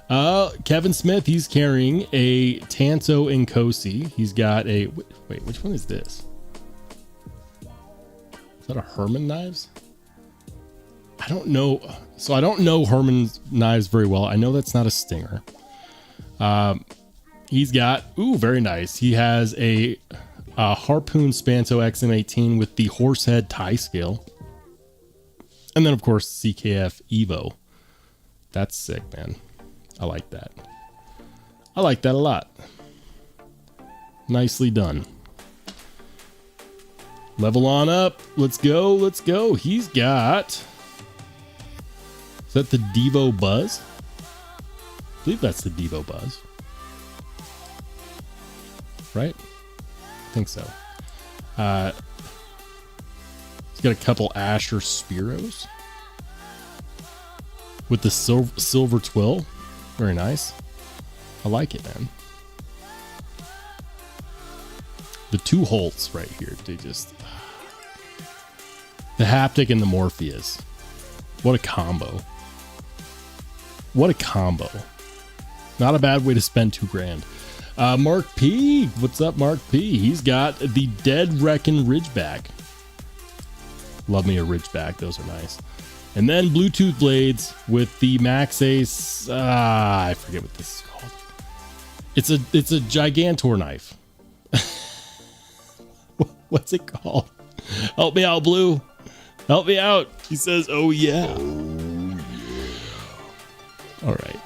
Kevin Smith, he's carrying a Tanto Nkosi. He's got a... Wait, which one is this? Is that a Herman Knives? I don't know. So I don't know Herman Knives very well. I know that's not a Stinger. He's got... Ooh, very nice. He has a Harpoon Spanto XM18 with the Horsehead tie scale. And then, of course, CKF Evo. That's sick, man. I like that. I like that a lot. Nicely done. Level on up. Let's go. He's got... Is that the Devo Buzz? I believe that's the Devo Buzz. Right? I think so. He's got a couple Asher Spiros with the silver twill. Very nice. I like it, man. The two Holts right here, they just... The haptic and the Morpheus. What a combo. What a combo. Not a bad way to spend $2,000. Mark P. What's up, Mark P? He's got the Dead Reckon Ridgeback. Love me a Ridgeback. Those are nice. And then Bluetooth blades with the Max Ace. I forget what this is called. It's a Gigantor knife. What's it called? Help me out, Blue. Help me out. He says, "Oh yeah." Oh yeah. All right.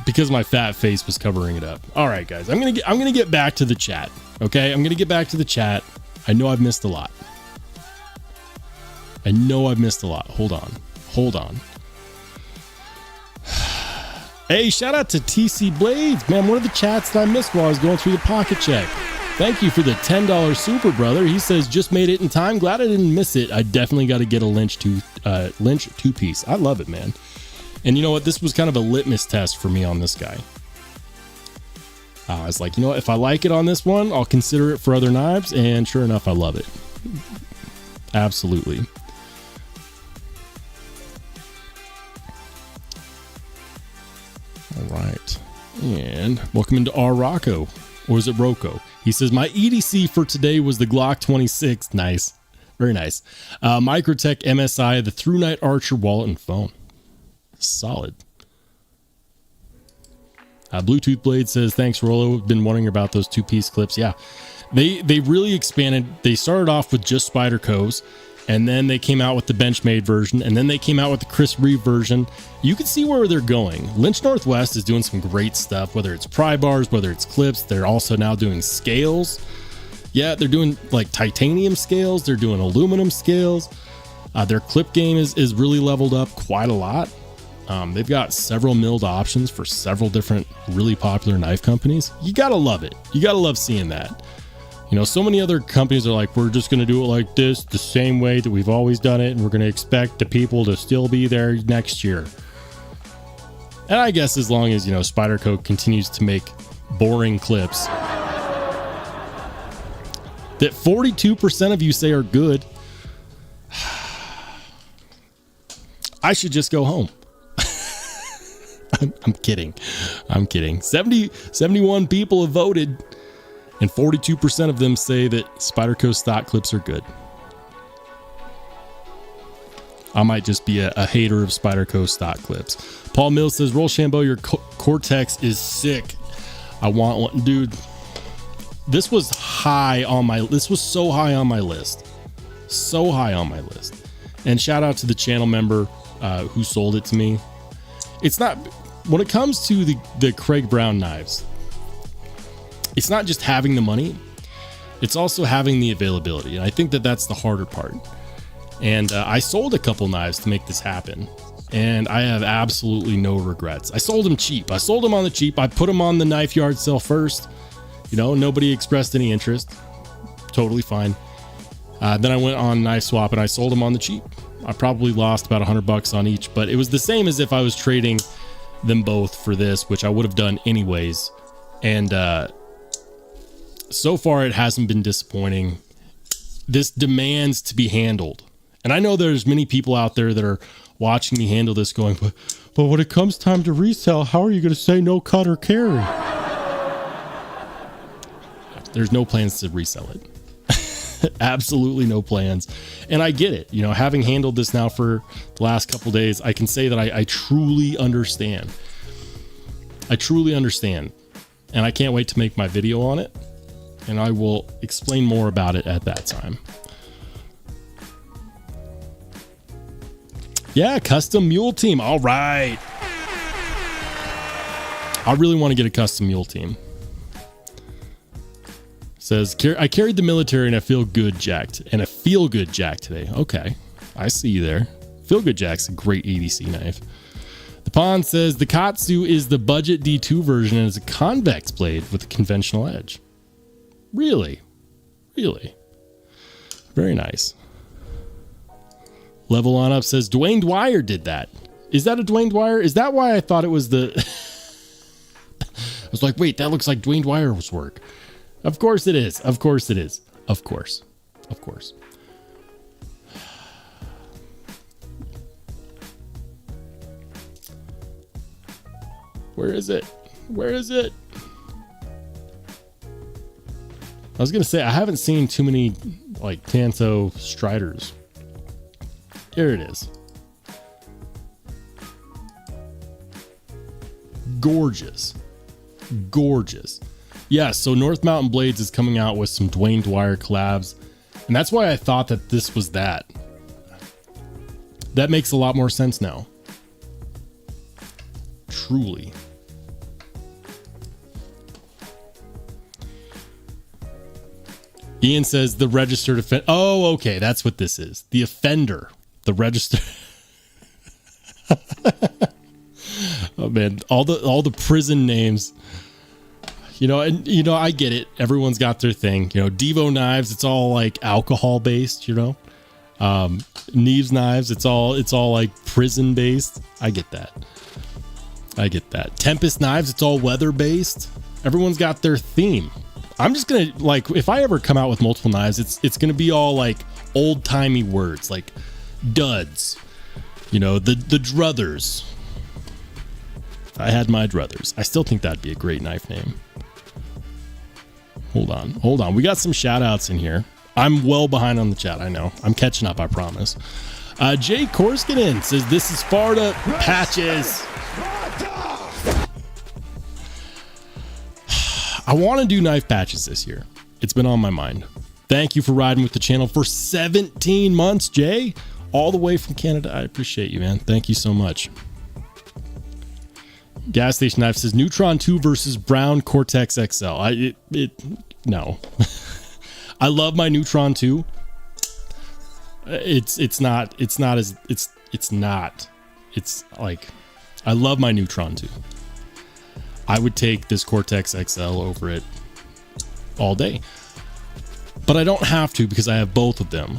Because my fat face was covering it up. All right, guys. I'm gonna get back to the chat. Okay, I'm gonna get back to the chat. I know I've missed a lot. Hold on. Hey, shout out to TC Blades, man. One of the chats that I missed while I was going through the pocket check. Thank you for the $10 super, brother. He says, just made it in time. Glad I didn't miss it. I definitely got to get a Lynch two-piece. I love it, man. And you know what? This was kind of a litmus test for me on this guy. I was like, you know what? If I like it on this one, I'll consider it for other knives. And sure enough, I love it. Absolutely. All right. And welcome into R Rocco. Or is it Rocco? He says, my EDC for today was the Glock 26. Nice. Very nice. Microtech MSI, the Through Night Archer wallet and phone. Solid. Bluetooth Blade says, thanks, Rollo. Been wondering about those two-piece clips. Yeah, they really expanded. They started off with just Spydercos, and then they came out with the benchmade version, and then they came out with the Chris Reeve version. You can see where they're going. Lynch Northwest is doing some great stuff, whether it's pry bars, whether it's clips. They're also now doing scales. Yeah, they're doing like titanium scales. They're doing aluminum scales. Their clip game is really leveled up quite a lot. They've got several milled options for several different really popular knife companies. You gotta love it. You gotta love seeing that. You know, so many other companies are like, we're just going to do it like this, the same way that we've always done it, and we're going to expect the people to still be there next year. And I guess as long as, you know, Spyderco continues to make boring clips that 42% of you say are good, I should just go home. I'm kidding. 71 people have voted. And 42% of them say that Spyderco stock clips are good. I might just be a hater of Spyderco stock clips. Paul Mills says, Rollshambo, your Cortex is sick. I want one. Dude, this was high on my... This was so high on my list. So high on my list. And shout out to the channel member who sold it to me. It's not... When it comes to the Craig Brown knives... It's not just having the money, it's also having the availability. And I think that that's the harder part. And I sold a couple knives to make this happen. And I have absolutely no regrets. I sold them cheap. I sold them on the cheap. I put them on the knife yard sale first. You know, nobody expressed any interest. Totally fine. Then I went on Knife Swap and I sold them on the cheap. I probably lost about $100 on each, but it was the same as if I was trading them both for this, which I would have done anyways. And, so far, it hasn't been disappointing. This demands to be handled. And I know there's many people out there that are watching me handle this going, but when it comes time to resell, how are you going to say no cut or carry? There's no plans to resell it. Absolutely no plans. And I get it. You know, having handled this now for the last couple days, I can say that I truly understand. I truly understand. And I can't wait to make my video on it. And I will explain more about it at that time. Yeah, custom mule team. All right. I really want to get a custom mule team. Says, I carried the military and I feel good jacked. And a feel good jack today. Okay. I see you there. Feel good jack's a great EDC knife. The Pond says, the Katsu is the budget D2 version and is a convex blade with a conventional edge. Really? Really? Very nice. Level On Up says, Dwayne Dwyer did that. Is that a Dwayne Dwyer? Is that why I thought it was the... I was like, wait, that looks like Dwayne Dwyer's work. Of course it is. Of course it is. Of course. Of course. Where is it? Where is it? I was going to say, I haven't seen too many like Tanto Striders. Here it is. Gorgeous. Gorgeous. Yeah, so North Mountain Blades is coming out with some Dwayne Dwyer collabs. And that's why I thought that this was that. That makes a lot more sense now. Truly. Ian says the registered offender. Oh, okay. That's what this is. The offender. The registered. Oh man, all the prison names. You know, and you know, I get it. Everyone's got their thing. You know, Devo Knives, it's all like alcohol based, you know. Neves Knives, it's all like prison based. I get that. I get that. Tempest Knives, it's all weather based. Everyone's got their theme. I'm just gonna, like, if I ever come out with multiple knives, it's gonna be all like old timey words, like duds. You know, the druthers. I had my druthers. I still think that'd be a great knife name. Hold on. We got some shout outs in here. I'm well behind on the chat. I know. I'm catching up, I promise. Jay Korskinen says, this is Sparta patches. I want to do knife patches this year. It's been on my mind. Thank you for riding with the channel for 17 months, Jay. All the way from Canada. I appreciate you, man. Thank you so much. Gas Station Knife says Neutron 2 versus Brown Cortex XL. No. I love my Neutron 2. It's like, I love my Neutron 2. I would take this Cortex XL over it all day, but I don't have to because I have both of them.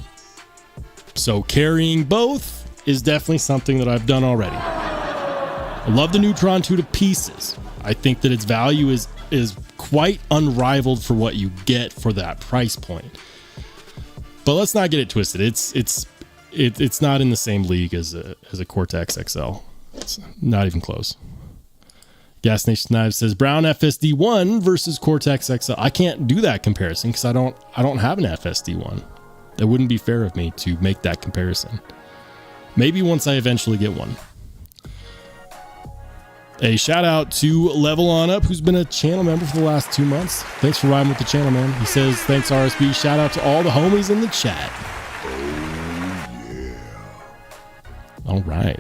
So carrying both is definitely something that I've done already. I love the Neutron 2 to pieces. I think that its value is quite unrivaled for what you get for that price point. But let's not get it twisted. It's not in the same league as a Cortex XL. It's not even close. Gas Nation Knives says Brown FSD1 versus Cortex XL. I can't do that comparison because I don't have an FSD1. That wouldn't be fair of me to make that comparison. Maybe once I eventually get one. A shout out to Level On Up, who's been a channel member for the last 2 months. Thanks for riding with the channel, man. He says, thanks, RSB. Shout out to all the homies in the chat. Oh, yeah. All right.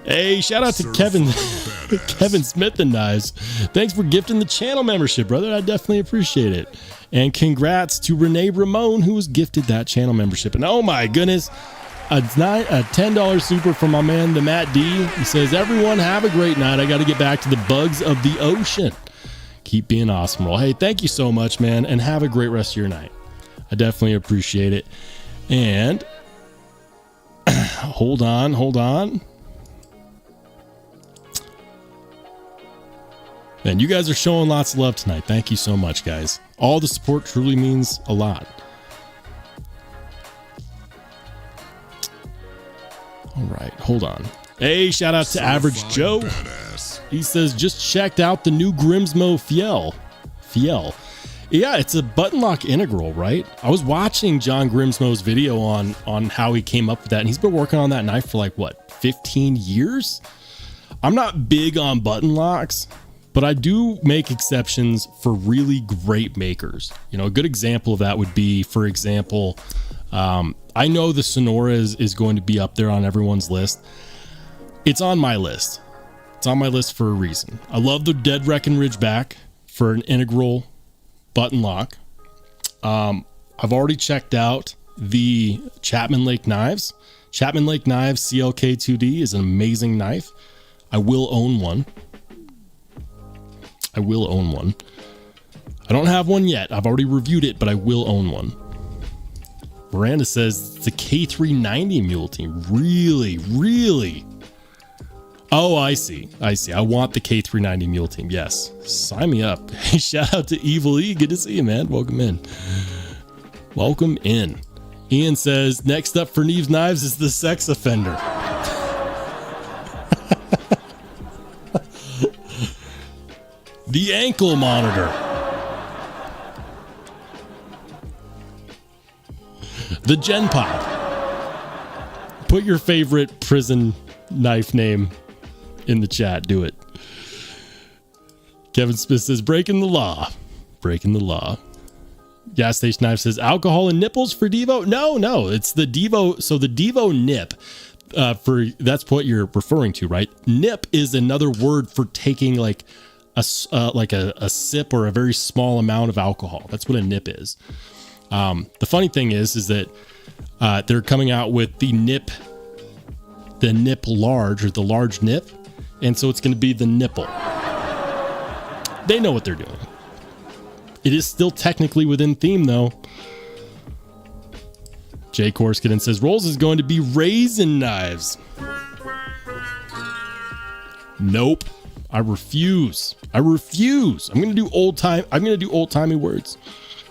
Hey, shout out to Kevin Smith and Knives. Thanks for gifting the channel membership, brother. I definitely appreciate it. And congrats to Renee Ramon, who was gifted that channel membership. And oh my goodness, a $10 super from my man, the Matt D. He says, everyone have a great night. I got to get back to the bugs of the ocean. Keep being awesome. Well, hey, thank you so much, man. And have a great rest of your night. I definitely appreciate it. And hold on. Man, you guys are showing lots of love tonight. Thank you so much, guys. All the support truly means a lot. All right, hold on. Hey, shout out to Average Joe. Badass. He says, just checked out the new Grimsmo Fiel. Yeah, it's a button lock integral, right? I was watching John Grimsmo's video on how he came up with that, and he's been working on that knife for like, what, 15 years? I'm not big on button locks, but I do make exceptions for really great makers. You know, a good example of that would be, for example, I know the Sonora is going to be up there on everyone's list. It's on my list. It's on my list for a reason. I love the Dead Breckenridge back for an integral button lock. I've already checked out the Chapman Lake Knives. Chapman Lake Knives CLK2D is an amazing knife. I will own one. I don't have one yet. I've already reviewed it, but I will own one. Miranda says it's a K390 mule team. Really? Really? Oh, I see. I want the K390 mule team. Yes. Sign me up. Hey, shout out to Evil E. Good to see you, man. Welcome in. Welcome in. Ian says, next up for Neve's Knives is the sex offender. The ankle monitor. The Gen Pod. Put your favorite prison knife name in the chat. Do it. Kevin Smith says, breaking the law. Breaking the law. Gas Station Knife says, alcohol and nipples for Devo? No, it's the Devo. So the Devo nip, that's what you're referring to, right? Nip is another word for taking like a sip or a very small amount of alcohol. That's what a nip is. The funny thing is that they're coming out with the nip large, or the large nip. And so it's going to be the nipple. They know what they're doing. It is still technically within theme, though. Jay Korskinen says, Rolls is going to be raisin knives. Nope. I refuse. I'm going to do old-timey words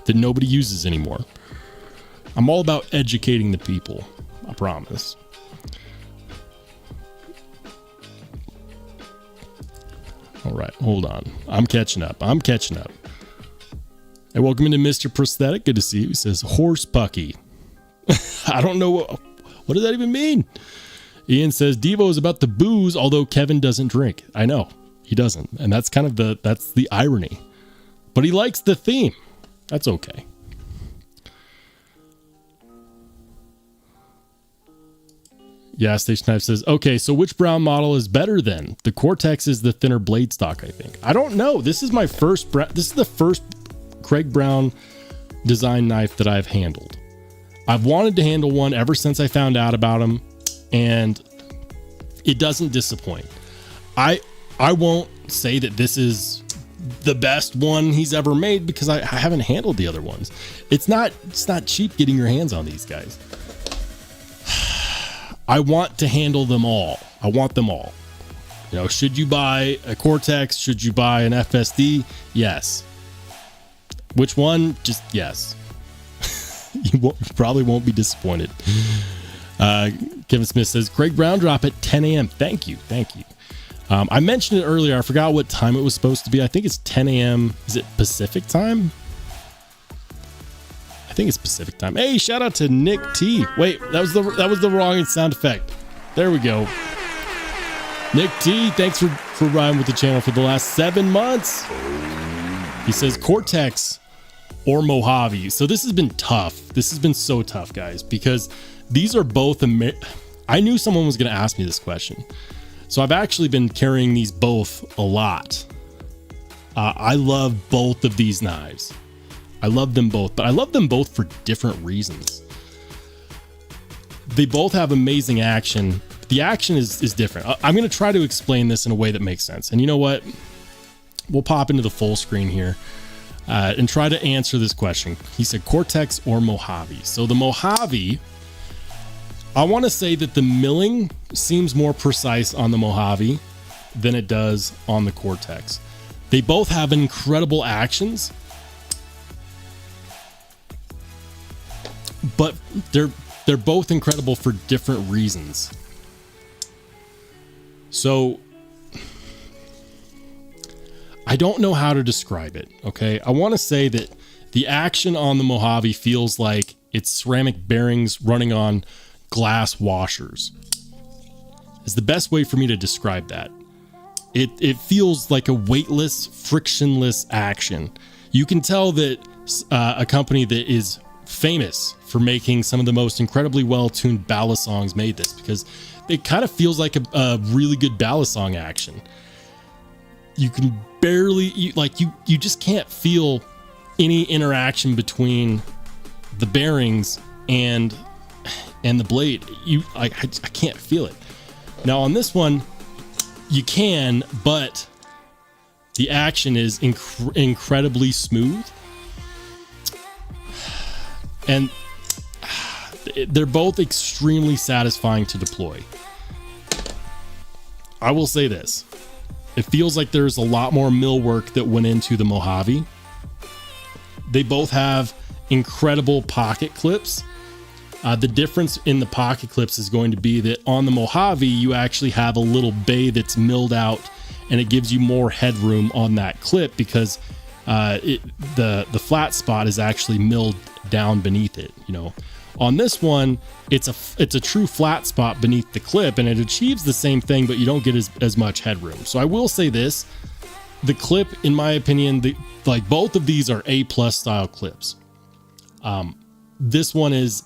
that nobody uses anymore. I'm all about educating the people. I promise. All right, hold on. I'm catching up. Hey, welcome into Mr. Prosthetic. Good to see you. He says, horse pucky. I don't know. What does that even mean? Ian says, Devo is about the booze, although Kevin doesn't drink. I know, he doesn't. And that's kind of that's the irony. But he likes the theme. That's okay. Yeah, Station Knife says, okay, so which Brown model is better then? The Cortex is the thinner blade stock, I think. I don't know. This is the first Craig Brown design knife that I've handled. I've wanted to handle one ever since I found out about him, and it doesn't disappoint. I won't say that this is the best one he's ever made because I haven't handled the other ones. It's not cheap getting your hands on these guys. I want to handle them all. I want them all. You know, should you buy a Cortex? Should you buy an FSD? Yes. Which one? Just yes. You probably won't be disappointed. Kevin Smith says, Craig Brown drop at 10 a.m. Thank you. I mentioned it earlier. I forgot what time it was supposed to be. I think it's 10 a.m. Is it Pacific time? I think it's Pacific time. Hey, shout out to Nick T. Wait, that was the wrong sound effect. There we go. Nick T, thanks for riding with the channel for the last 7 months. He says Cortex or Mojave. So this has been tough. This has been so tough, guys, because these are both. I knew someone was going to ask me this question. So I've actually been carrying these both a lot. I love both of these knives. I love them both, but I love them both for different reasons. They both have amazing action. The action is different. I'm going to try to explain this in a way that makes sense. And you know what? We'll pop into the full screen here and try to answer this question. He said Cortex or Mojave. So the Mojave, I want to say that the milling seems more precise on the Mojave than it does on the Cortex. They both have incredible actions, but they're both incredible for different reasons. So I don't know how to describe it. Okay. I want to say that the action on the Mojave feels like it's ceramic bearings running on glass washers. Is the best way for me to describe that. It feels like a weightless, frictionless action. You can tell that a company that is famous for making some of the most incredibly well-tuned ballad songs made this, because it kind of feels like a really good ballad song action. You can barely, you just can't feel any interaction between the bearings and the blade. I can't feel it. Now on this one, you can, but the action is incredibly smooth. And they're both extremely satisfying to deploy. I will say this. It feels like there's a lot more mill work that went into the Mojave. They both have incredible pocket clips. The difference in the pocket clips is going to be that on the Mojave, you actually have a little bay that's milled out, and it gives you more headroom on that clip because the flat spot is actually milled down beneath it. You know, on this one, it's a true flat spot beneath the clip, and it achieves the same thing, but you don't get as much headroom. So I will say this: the clip, in my opinion, like both of these are A+ style clips. This one is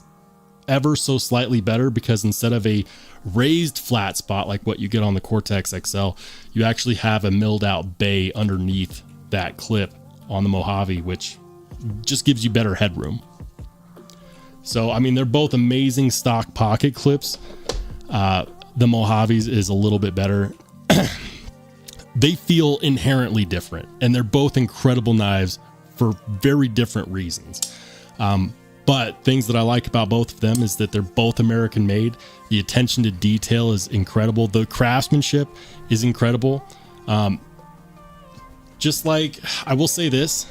ever so slightly better because instead of a raised flat spot like what you get on the Cortex XL, you actually have a milled out bay underneath that clip on the Mojave, which just gives you better headroom. So, I mean, they're both amazing stock pocket clips. The Mojave's is a little bit better. They feel inherently different, and they're both incredible knives for very different reasons. But things that I like about both of them is that they're both American made. The attention to detail is incredible. The craftsmanship is incredible. Just like, I will say this,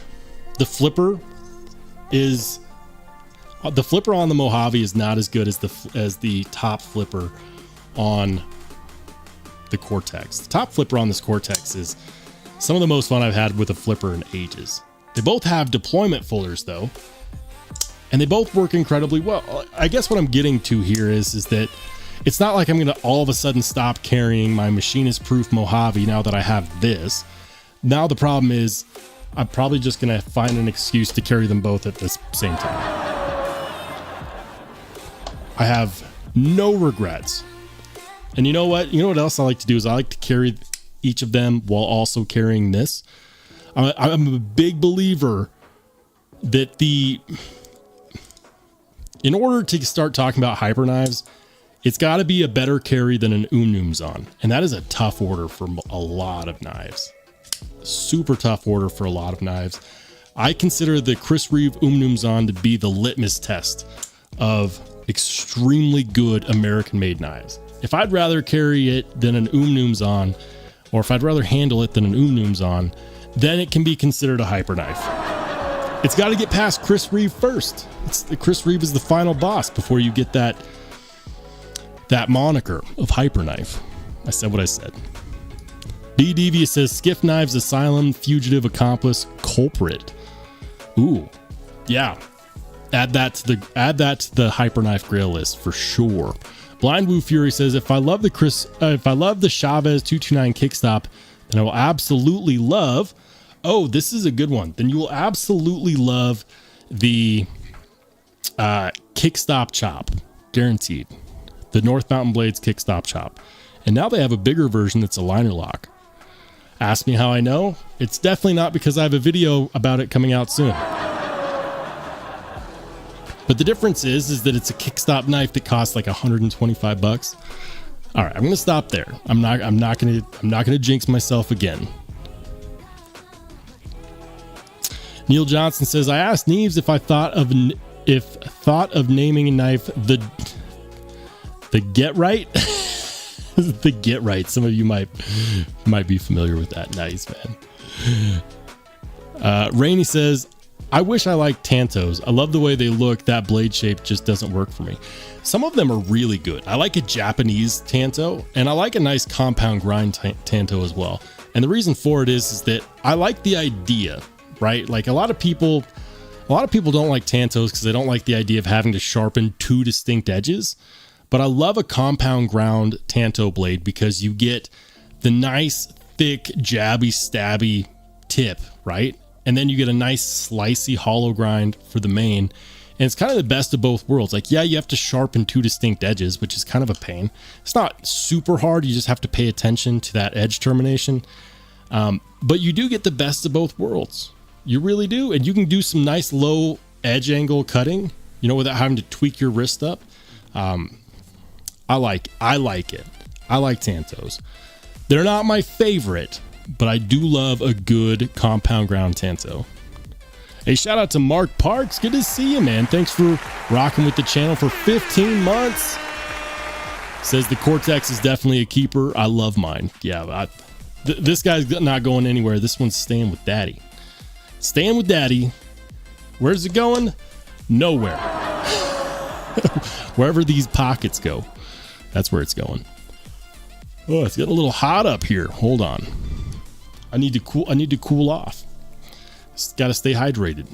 the flipper on the Mojave is not as good as the top flipper on the Cortex. The top flipper on this Cortex is some of the most fun I've had with a flipper in ages. They both have deployment folders though, and they both work incredibly well. I guess what I'm getting to here is that it's not like I'm going to all of a sudden stop carrying my machinist proof Mojave now that I have this. Now the problem is I'm probably just going to find an excuse to carry them both at the same time. I have no regrets. And you know what? You know what else I like to do is I like to carry each of them while also carrying this. I'm a big believer that in order to start talking about hyper knives, it's got to be a better carry than an Umnumzon. And that is a tough order for a lot of knives. Super tough order for a lot of knives. I consider the Chris Reeve Umnumzon to be the litmus test of extremely good American made knives. If I'd rather carry it than an Umnumzon, or if I'd rather handle it than an Umnumzon, then it can be considered a hyper knife. It's got to get past Chris Reeve first. Chris Reeve is the final boss before you get that moniker of hyper knife. I said what I said. D. Devious says Skiff Knives Asylum Fugitive Accomplice Culprit. Ooh, yeah. Add that to the hyper knife Grail list for sure. Blind Woo Fury says if I love the Chavez 229 kickstop, then I will absolutely love. Oh, this is a good one. Then you will absolutely love the kickstop chop, guaranteed. The North Mountain Blades kickstop chop, and now they have a bigger version that's a liner lock. Ask me how I know. It's definitely not because I have a video about it coming out soon. But the difference is that it's a kickstop knife that costs like $125. All right, I'm going to stop there. I'm not going to jinx myself again. Neil Johnson says, I asked Neves if thought of naming a knife the Get Right. The Get Right. Some of you might be familiar with that. Nice, man. Rainey says, I wish I liked Tantos. I love the way they look. That blade shape just doesn't work for me. Some of them are really good. I like a Japanese Tanto, and I like a nice compound grind Tanto as well. And the reason for it is that I like the idea, right? Like a lot of people don't like Tantos because they don't like the idea of having to sharpen two distinct edges. But I love a compound ground Tanto blade because you get the nice, thick, jabby, stabby tip, right? And then you get a nice, slicey hollow grind for the main. And it's kind of the best of both worlds. Like, yeah, you have to sharpen two distinct edges, which is kind of a pain. It's not super hard. You just have to pay attention to that edge termination. But you do get the best of both worlds. You really do. And you can do some nice low edge angle cutting, without having to tweak your wrist up. I like it. I like Tantos. They're not my favorite, but I do love a good compound ground Tanto. Hey, shout out to Mark Parks. Good to see you, man. Thanks for rocking with the channel for 15 months. Says the Cortex is definitely a keeper. I love mine. Yeah, this guy's not going anywhere. This one's staying with daddy. Staying with daddy. Where's it going? Nowhere. Wherever these pockets go, that's where it's going. Oh, it's getting a little hot up here. Hold on. I need to cool off. Just got to stay hydrated.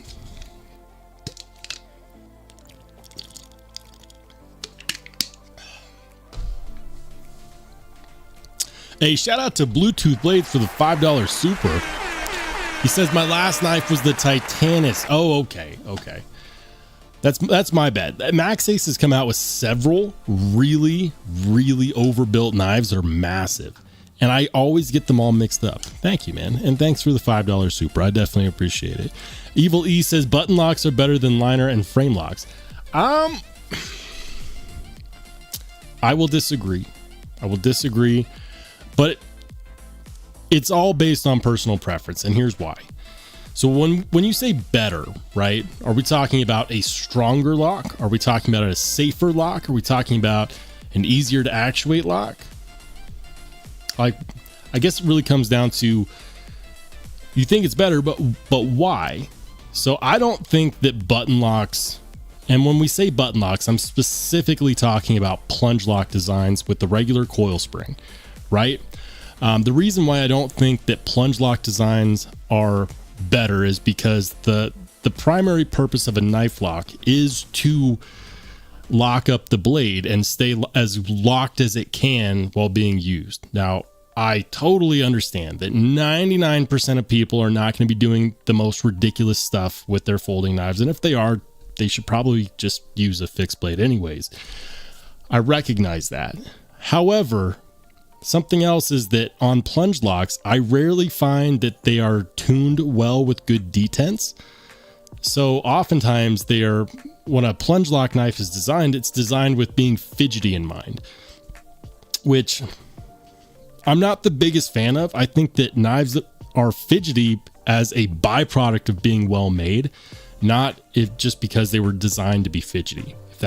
Hey, shout out to Bluetooth Blades for the $5 super. He says my last knife was the Titanus. Oh, okay. That's my bad. Max Ace has come out with several really overbuilt knives that are massive. And I always get them all mixed up. Thank you, man. And thanks for the $5 super. I definitely appreciate it. Evil E says button locks are better than liner and frame locks. I will disagree. But it's all based on personal preference. And here's why. So when you say better, right? Are we talking about a stronger lock? Are we talking about a safer lock? Are we talking about an easier to actuate lock? Like, I guess it really comes down to you think it's better, but why? So I don't think that button locks, and when we say button locks, I'm specifically talking about plunge lock designs with the regular coil spring, right? The reason why I don't think that plunge lock designs are better is because the primary purpose of a knife lock is to lock up the blade and stay as locked as it can while being used. Now, I totally understand that 99% of people are not going to be doing the most ridiculous stuff with their folding knives. And if they are, they should probably just use a fixed blade anyways. I recognize that. However, something else is that on plunge locks, I rarely find that they are tuned well with good detents. So oftentimes when a plunge lock knife is designed, it's designed with being fidgety in mind, which I'm not the biggest fan of. I think that knives that are fidgety as a byproduct of being well made, not just because they were designed to be fidgety, if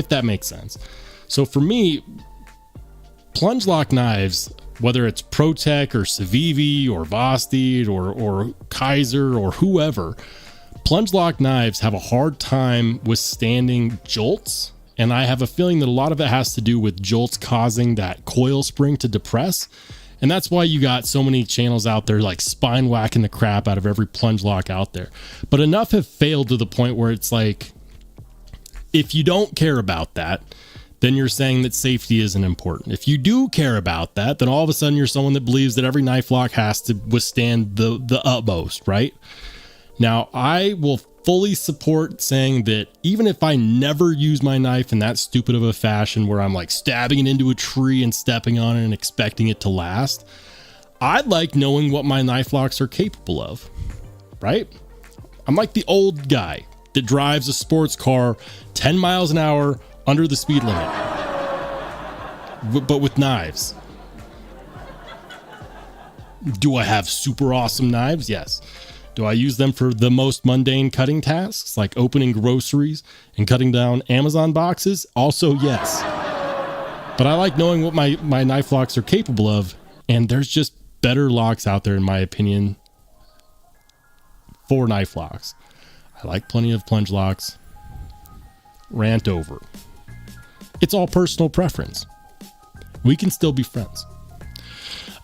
that makes sense. So for me, plunge lock knives, whether it's ProTech or Civivi or Vosteed or Kaiser or whoever, plunge lock knives have a hard time withstanding jolts. And I have a feeling that a lot of it has to do with jolts causing that coil spring to depress. And that's why you got so many channels out there like spine whacking the crap out of every plunge lock out there. But enough have failed to the point where it's like, if you don't care about that, then you're saying that safety isn't important. If you do care about that, then all of a sudden you're someone that believes that every knife lock has to withstand the utmost, right? Now, I will fully support saying that even if I never use my knife in that stupid of a fashion where I'm like stabbing it into a tree and stepping on it and expecting it to last, I'd like knowing what my knife locks are capable of, right? I'm like the old guy that drives a sports car 10 miles an hour under the speed limit, but with knives. Do I have super awesome knives? Yes. Do I use them for the most mundane cutting tasks, like opening groceries and cutting down Amazon boxes? Also, yes. But I like knowing what my knife locks are capable of, and there's just better locks out there, in my opinion, for knife locks. I like plenty of plunge locks. Rant over. It's all personal preference. We can still be friends.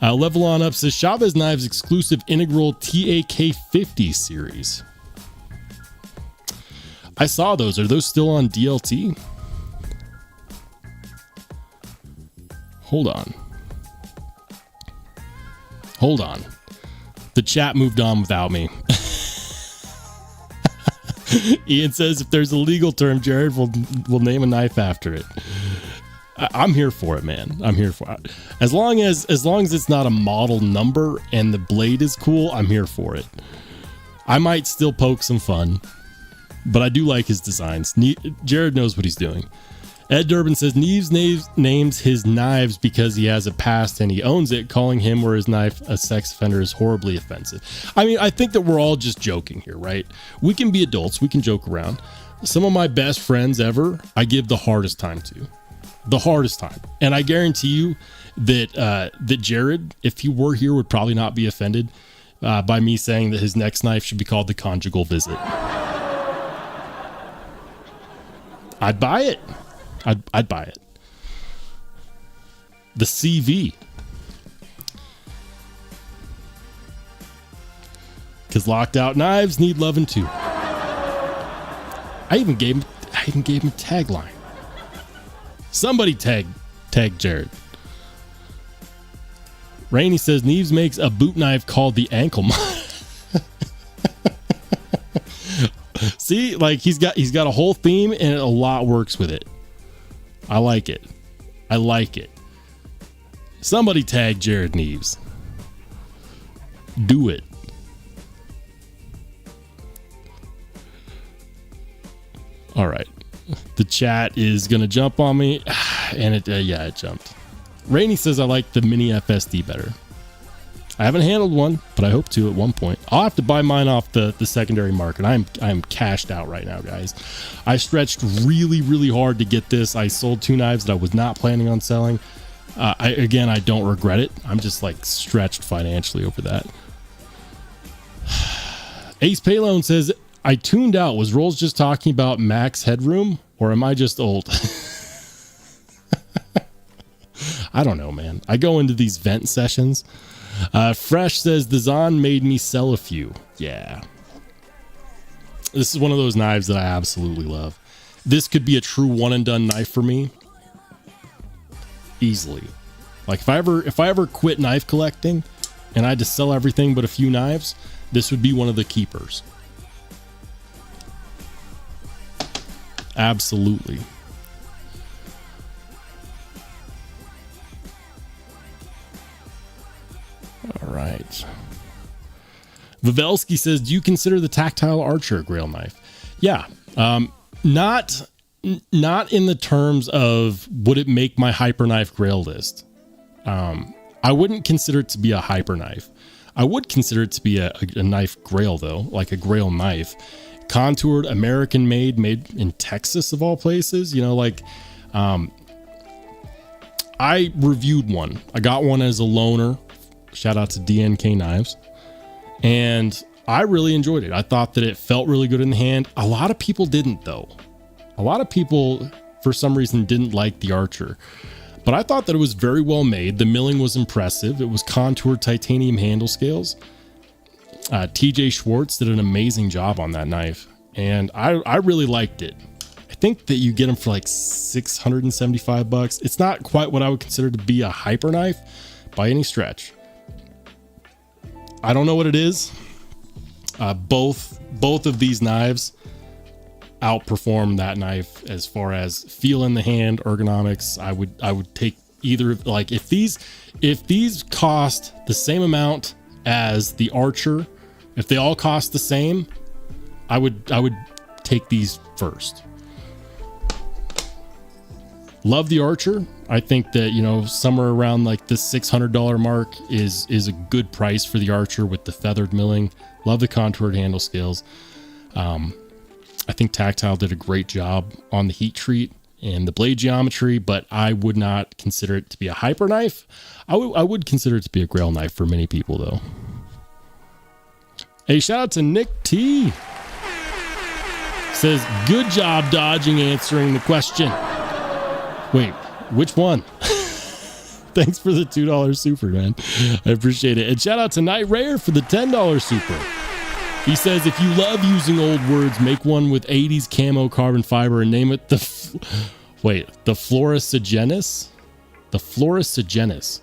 Level On Up says Chavez Knives exclusive integral TAK 50 series. I saw those. Are those still on DLT? Hold on. The chat moved on without me. Ian says if there's a legal term, Jared will name a knife after it. I'm here for it, man. I'm here for it. As long as it's not a model number and the blade is cool, I'm here for it. I might still poke some fun, but I do like his designs. Jared knows what he's doing. Ed Durbin says Neves names his knives because he has a past and he owns it. Calling him or his knife a sex offender is horribly offensive. I mean, I think that we're all just joking here, right? We can be adults. We can joke around. Some of my best friends ever, I give the hardest time to. The hardest time. And I guarantee you that Jared, if he were here, would probably not be offended by me saying that his next knife should be called the conjugal visit. I'd buy it. I'd buy it. The CV. Because locked out knives need loving too. I even gave him a tagline. Somebody tag Jared. Rainey says Neves makes a boot knife called the ankle mod. See, like he's got a whole theme and a lot works with it. I like it. I like it. Somebody tag Jared Neves. Do it. All right. The chat is going to jump on me. And it jumped. Rainey says I like the mini FSD better. I haven't handled one, but I hope to at one point. I'll have to buy mine off the secondary market. I'm cashed out right now, guys. I stretched really, really hard to get this. I sold 2 knives that I was not planning on selling. I don't regret it. I'm just like stretched financially over that. Ace Paylone says, I tuned out. Was Rolls just talking about max headroom or am I just old? I don't know, man. I go into these vent sessions. Fresh says the Zahn made me sell a few. Yeah. This is one of those knives that I absolutely love. This could be a true one and done knife for me. Easily. Like if I ever quit knife collecting and I had to sell everything but a few knives, this would be one of the keepers. Absolutely. All right. Vavelsky says, do you consider the tactile archer a Grail knife? Yeah. Not in the terms of would it make my hyper knife Grail list. I wouldn't consider it to be a hyper knife. I would consider it to be a knife Grail though, like a Grail knife. Contoured, American made in Texas of all places. You know, like I reviewed one. I got one as a loaner. Shout out to DNK Knives. And I really enjoyed it. I thought that it felt really good in the hand. A lot of people didn't though. A lot of people for some reason didn't like the Archer. But I thought that it was very well made. The milling was impressive. It was contoured titanium handle scales. TJ Schwartz did an amazing job on that knife. And I really liked it. I think that you get them for like $675. It's not quite what I would consider to be a hyper knife by any stretch. I don't know what it is. Both of these knives outperform that knife as far as feel in the hand, ergonomics. I would take either. Like if these cost the same amount as the Archer, if they all cost the same, I would take these first. Love the Archer. I think that, you know, somewhere around like the $600 mark is a good price for the Archer with the feathered milling. Love the contoured handle scales. I think Tactile did a great job on the heat treat and the blade geometry, but I would not consider it to be a hyper knife. I would consider it to be a Grail knife for many people though. Hey, shout out to Nick T. Says, good job dodging answering the question. Wait, which one? Thanks for the $2 super, man. I appreciate it. And shout out to Night Rare for the $10 super. He says, if you love using old words, make one with 80s camo carbon fiber and name it the Floristigenis? The Floristigenis.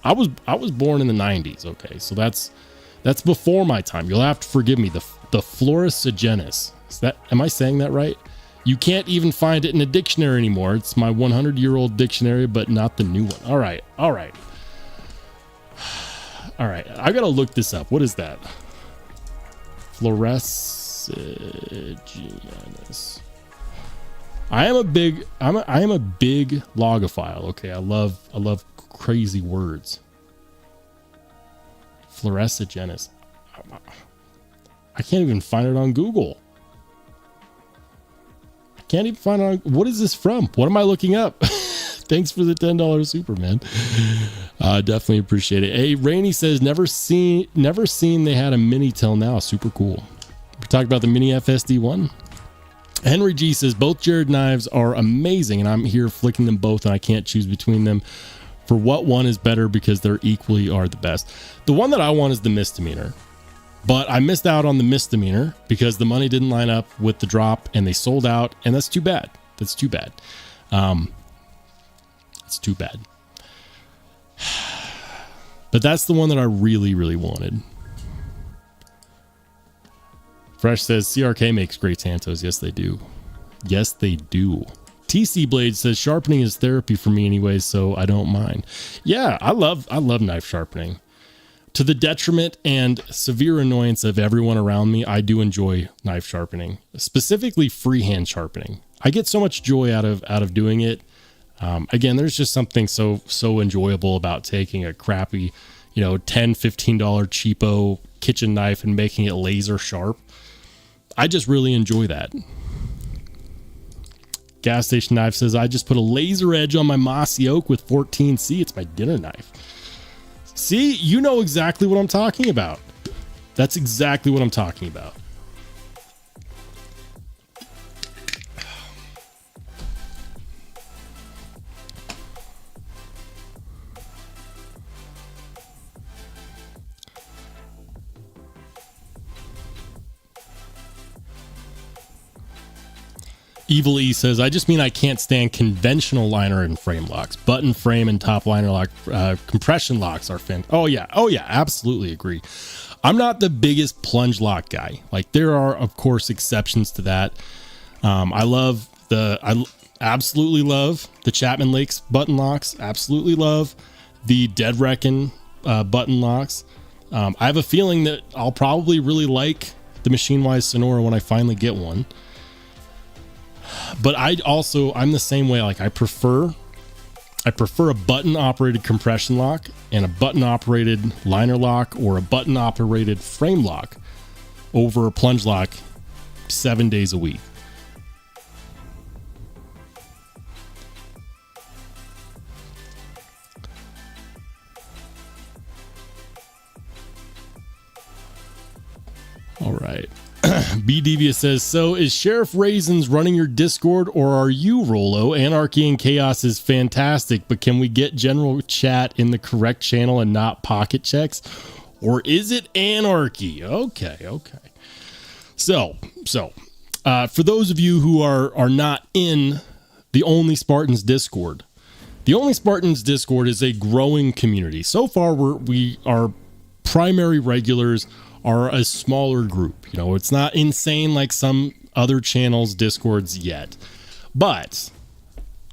I was born in the 90s. Okay, so that's before my time. You'll have to forgive me. The Floristigenis. Am I saying that right? You can't even find it in a dictionary anymore. It's my 100-year-old dictionary, but not the new one. All right. I gotta look this up. What is that? Floristigenis. I am a big logophile. Okay, I love crazy words. Fluorescegenis. I can't even find it on Google. I can't even find it on. What is this from? What am I looking up? Thanks for the $10 super, man. Definitely appreciate it. Hey, Rainey says never seen they had a mini till now. Super cool. We talked about the mini FSD one. Henry G says both Jared knives are amazing, and I'm here flicking them both, and I can't choose between them for what one is better because they're equally are the best. The one that I want is the misdemeanor, but I missed out on the misdemeanor because the money didn't line up with the drop, and they sold out, and that's too bad. That's too bad. It's too bad. But that's the one that I really, really wanted. Fresh says CRK makes great Santos. Yes, they do. Yes, they do. TC Blade says sharpening is therapy for me anyways, so I don't mind. Yeah, I love knife sharpening. To the detriment and severe annoyance of everyone around me, I do enjoy knife sharpening, specifically freehand sharpening. I get so much joy out of doing it. Again, there's just something so enjoyable about taking a crappy, $10, $15 cheapo kitchen knife and making it laser sharp. I just really enjoy that. Gas Station Knife says, I just put a laser edge on my mossy oak with 14C. It's my dinner knife. See, you know exactly what I'm talking about. That's exactly what I'm talking about. Evil E says, I just mean I can't stand conventional liner and frame locks. Button frame and top liner lock, compression locks are fan. Oh yeah, absolutely agree. I'm not the biggest plunge lock guy. Like there are of course exceptions to that. I absolutely love the Chapman Lakes button locks. Absolutely love the Dead Reckon button locks. I have a feeling that I'll probably really like the Machine Wise Sonora when I finally get one. But I'm the same way. Like I prefer a button operated compression lock and a button operated liner lock or a button operated frame lock over a plunge lock 7 days a week. All right. B Devious says, so is Sheriff Raisins running your Discord or are you, Rollo? Anarchy and Chaos is fantastic, but can we get general chat in the correct channel and not pocket checks? Or is it anarchy? Okay. So for those of you who are not in the Only Spartans Discord, the Only Spartans Discord is a growing community. So far, our primary regulars are a smaller group. It's not insane like some other channels' Discords yet, but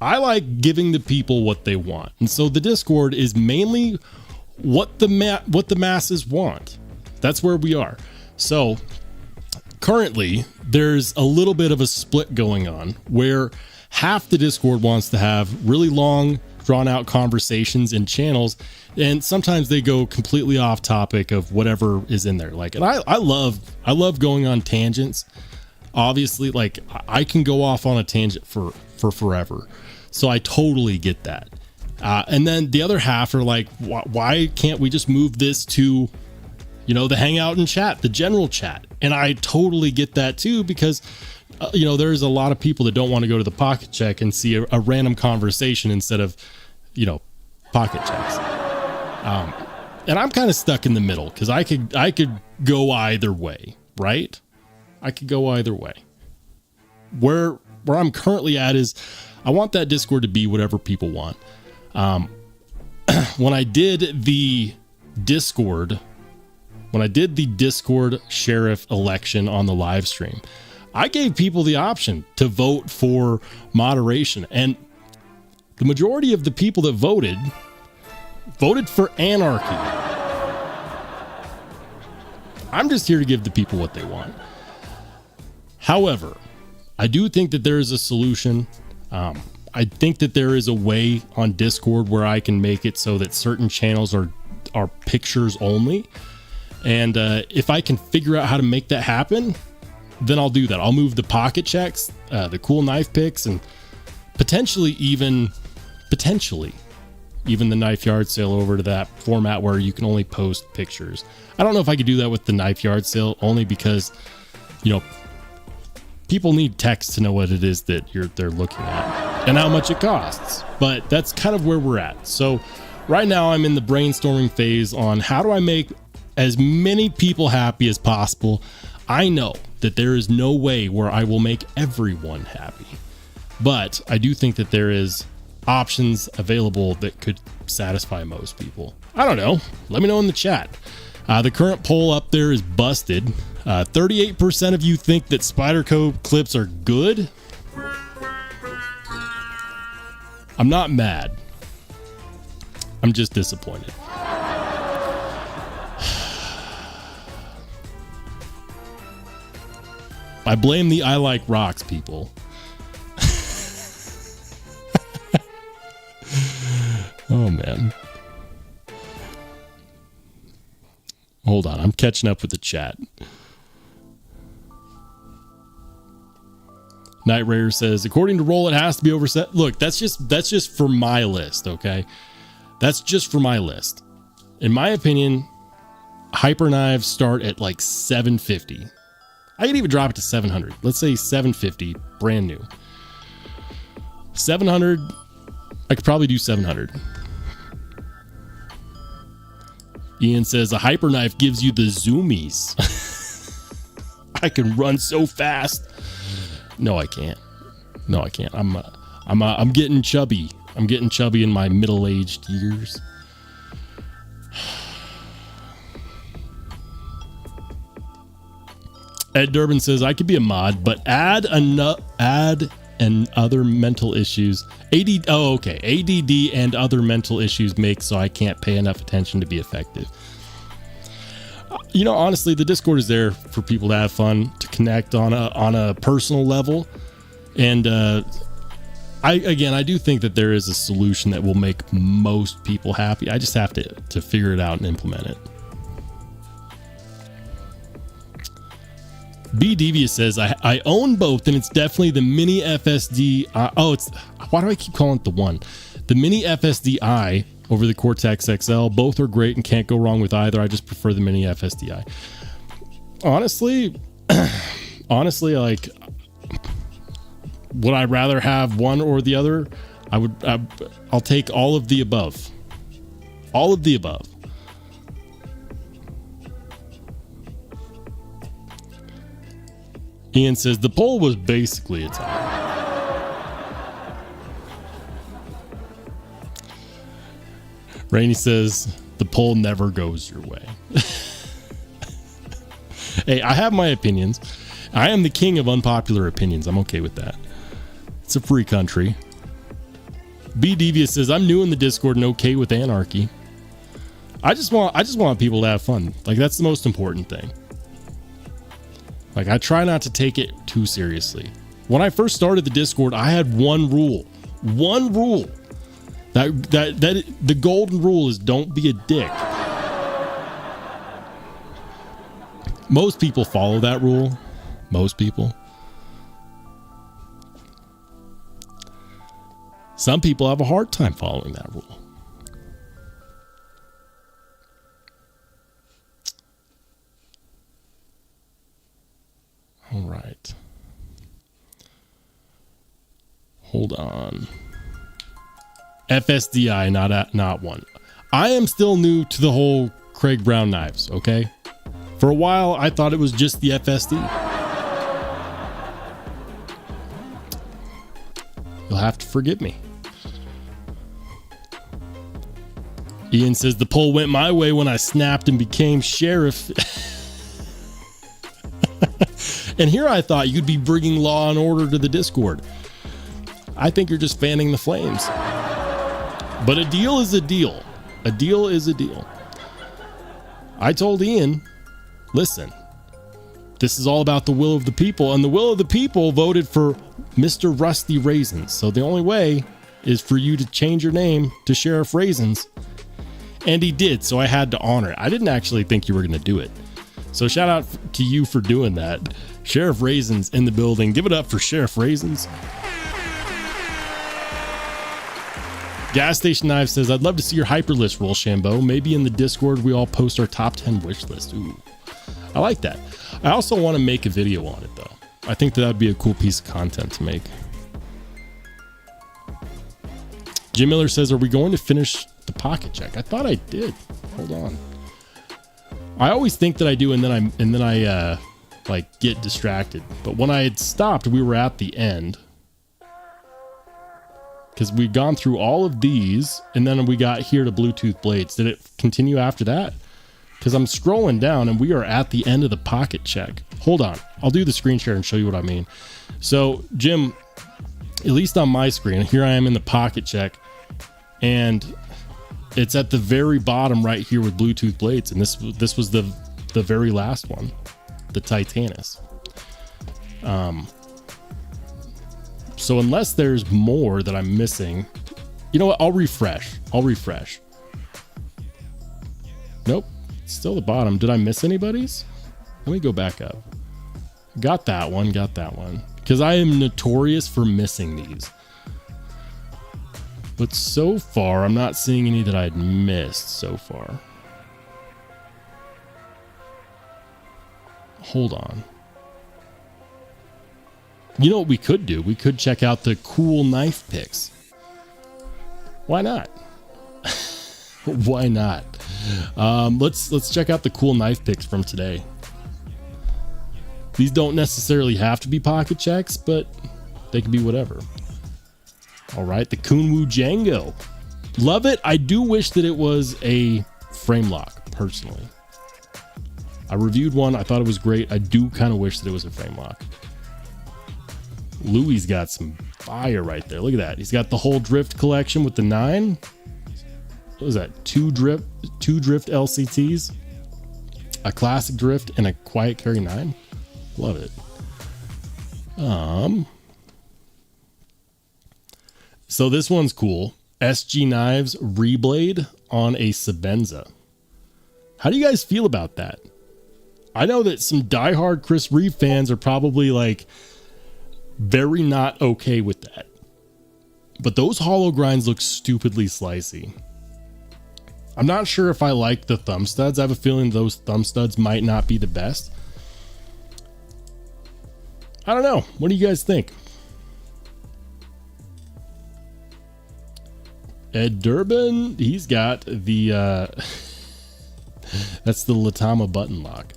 I like giving the people what they want. And so the Discord is mainly what the masses want. That's where we are. So currently there's a little bit of a split going on where half the Discord wants to have really long, drawn out conversations in channels, and sometimes they go completely off topic of whatever is in there. Like, and I love going on tangents. Obviously, like I can go off on a tangent for forever. So I totally get that. And then the other half are like, why can't we just move this to, the hangout and chat, the general chat? And I totally get that too, because there's a lot of people that don't want to go to the pocket check and see a random conversation instead of, pocket checks. And I'm kind of stuck in the middle because I could go either way, right? I could go either way. Where I'm currently at is I want that Discord to be whatever people want. When I did the Discord sheriff election on the live stream, I gave people the option to vote for moderation, and the majority of the people that voted for anarchy. I'm just here to give the people what they want. However, I do think that there is a solution. I think that there is a way on Discord where I can make it so that certain channels are pictures only. And if I can figure out how to make that happen, then I'll do that. I'll move the pocket checks, the cool knife picks, and potentially even the knife yard sale over to that format where you can only post pictures. I don't know if I could do that with the knife yard sale, only because, you know, people need text to know what it is that they're looking at and how much it costs. But that's kind of where we're at. So right now I'm in the brainstorming phase on how do I make as many people happy as possible. I know that there is no way where I will make everyone happy, but I do think that there is options available that could satisfy most people. I don't know. Let me know in the chat. The current poll up there is busted. 38% of you think that Spyderco clips are good. I'm not mad. I'm just disappointed. I blame the I like rocks people. Oh man. Hold on, I'm catching up with the chat. Night Raider says, according to Roll, it has to be overset. Look, that's just for my list, okay? That's just for my list. In my opinion, hyper knives start at like $750. I could even drop it to $700. Let's say $750, brand new. $700, I could probably do $700. Ian says a hyper knife gives you the zoomies. I can run so fast. No, I can't. No, I can't. I'm getting chubby. I'm getting chubby in my middle-aged years. Ed Durbin says I could be a mod, but add and other mental issues. ADD and other mental issues make so I can't pay enough attention to be effective. You know, honestly, the Discord is there for people to have fun, to connect on a personal level, and I do think that there is a solution that will make most people happy. I just have to figure it out and implement it. B Devious says I own both, and it's definitely the mini FSD. Why do I keep calling it the one? The mini FSDI over the Cortex XL. Both are great and can't go wrong with either. I just prefer the mini FSDI. Honestly, like, would I rather have one or the other? I'll take all of the above. All of the above. Ian says the poll was basically a tie. Rainey says the poll never goes your way. Hey, I have my opinions. I am the king of unpopular opinions. I'm okay with that. It's a free country. B Devious says I'm new in the Discord and okay with anarchy. I just want people to have fun. Like, that's the most important thing. Like, I try not to take it too seriously. When I first started the Discord, I had one rule. One rule. That the golden rule is don't be a dick. Most people follow that rule. Most people. Some people have a hard time following that rule. All right. Hold on. FSDI, not one. I am still new to the whole Craig Brown knives, okay? For a while, I thought it was just the FSD. You'll have to forgive me. Ian says the poll went my way when I snapped and became sheriff. And here I thought you'd be bringing law and order to the Discord. I think you're just fanning the flames. But a deal is a deal. A deal is a deal. I told Ian, listen, this is all about the will of the people, and the will of the people voted for Mr. Rusty Raisins. So the only way is for you to change your name to Sheriff Raisins. And he did, so I had to honor it. I didn't actually think you were going to do it. So shout out to you for doing that. Sheriff Raisins in the building. Give it up for Sheriff Raisins. Gas Station Knife says, I'd love to see your hyperlist, Rollshambo. Maybe in the Discord we all post our top 10 wish list. Ooh, I like that. I also want to make a video on it, though. I think that would be a cool piece of content to make. Jim Miller says, are we going to finish the pocket check? I thought I did. Hold on. I always think that I do, and then I like get distracted. But when I had stopped, we were at the end. Because we'd gone through all of these, and then we got here to Bluetooth blades. Did it continue after that? Because I'm scrolling down, and we are at the end of the pocket check. Hold on. I'll do the screen share and show you what I mean. So, Jim, at least on my screen, here I am in the pocket check, and it's at the very bottom right here with Bluetooth blades, and this was the very last one, the Titanus. So unless there's more that I'm missing, you know what? I'll refresh. Nope. It's still the bottom. Did I miss anybody's? Let me go back up. Got that one. Because I am notorious for missing these. But so far, I'm not seeing any that I'd missed so far. Hold on. You know what we could do? We could check out the cool knife picks. Why not? Why not? Let's check out the cool knife picks from today. These don't necessarily have to be pocket checks, but they can be whatever. All right, the Kunwu Django. Love it. I do wish that it was a frame lock, personally. I reviewed one. I thought it was great. I do kind of wish that it was a frame lock. Louis got some fire right there. Look at that. He's got the whole drift collection with the 9. What was that? Two drift LCTs, a classic drift, and a quiet carry 9. Love it. So this one's cool. SG Knives reblade on a Sebenza. How do you guys feel about that? I know that some diehard Chris Reeve fans are probably like very not okay with that. But those hollow grinds look stupidly slicey. I'm not sure if I like the thumb studs. I have a feeling those thumb studs might not be the best. I don't know. What do you guys think? Ed Durbin, he's got the that's the Latama button lock.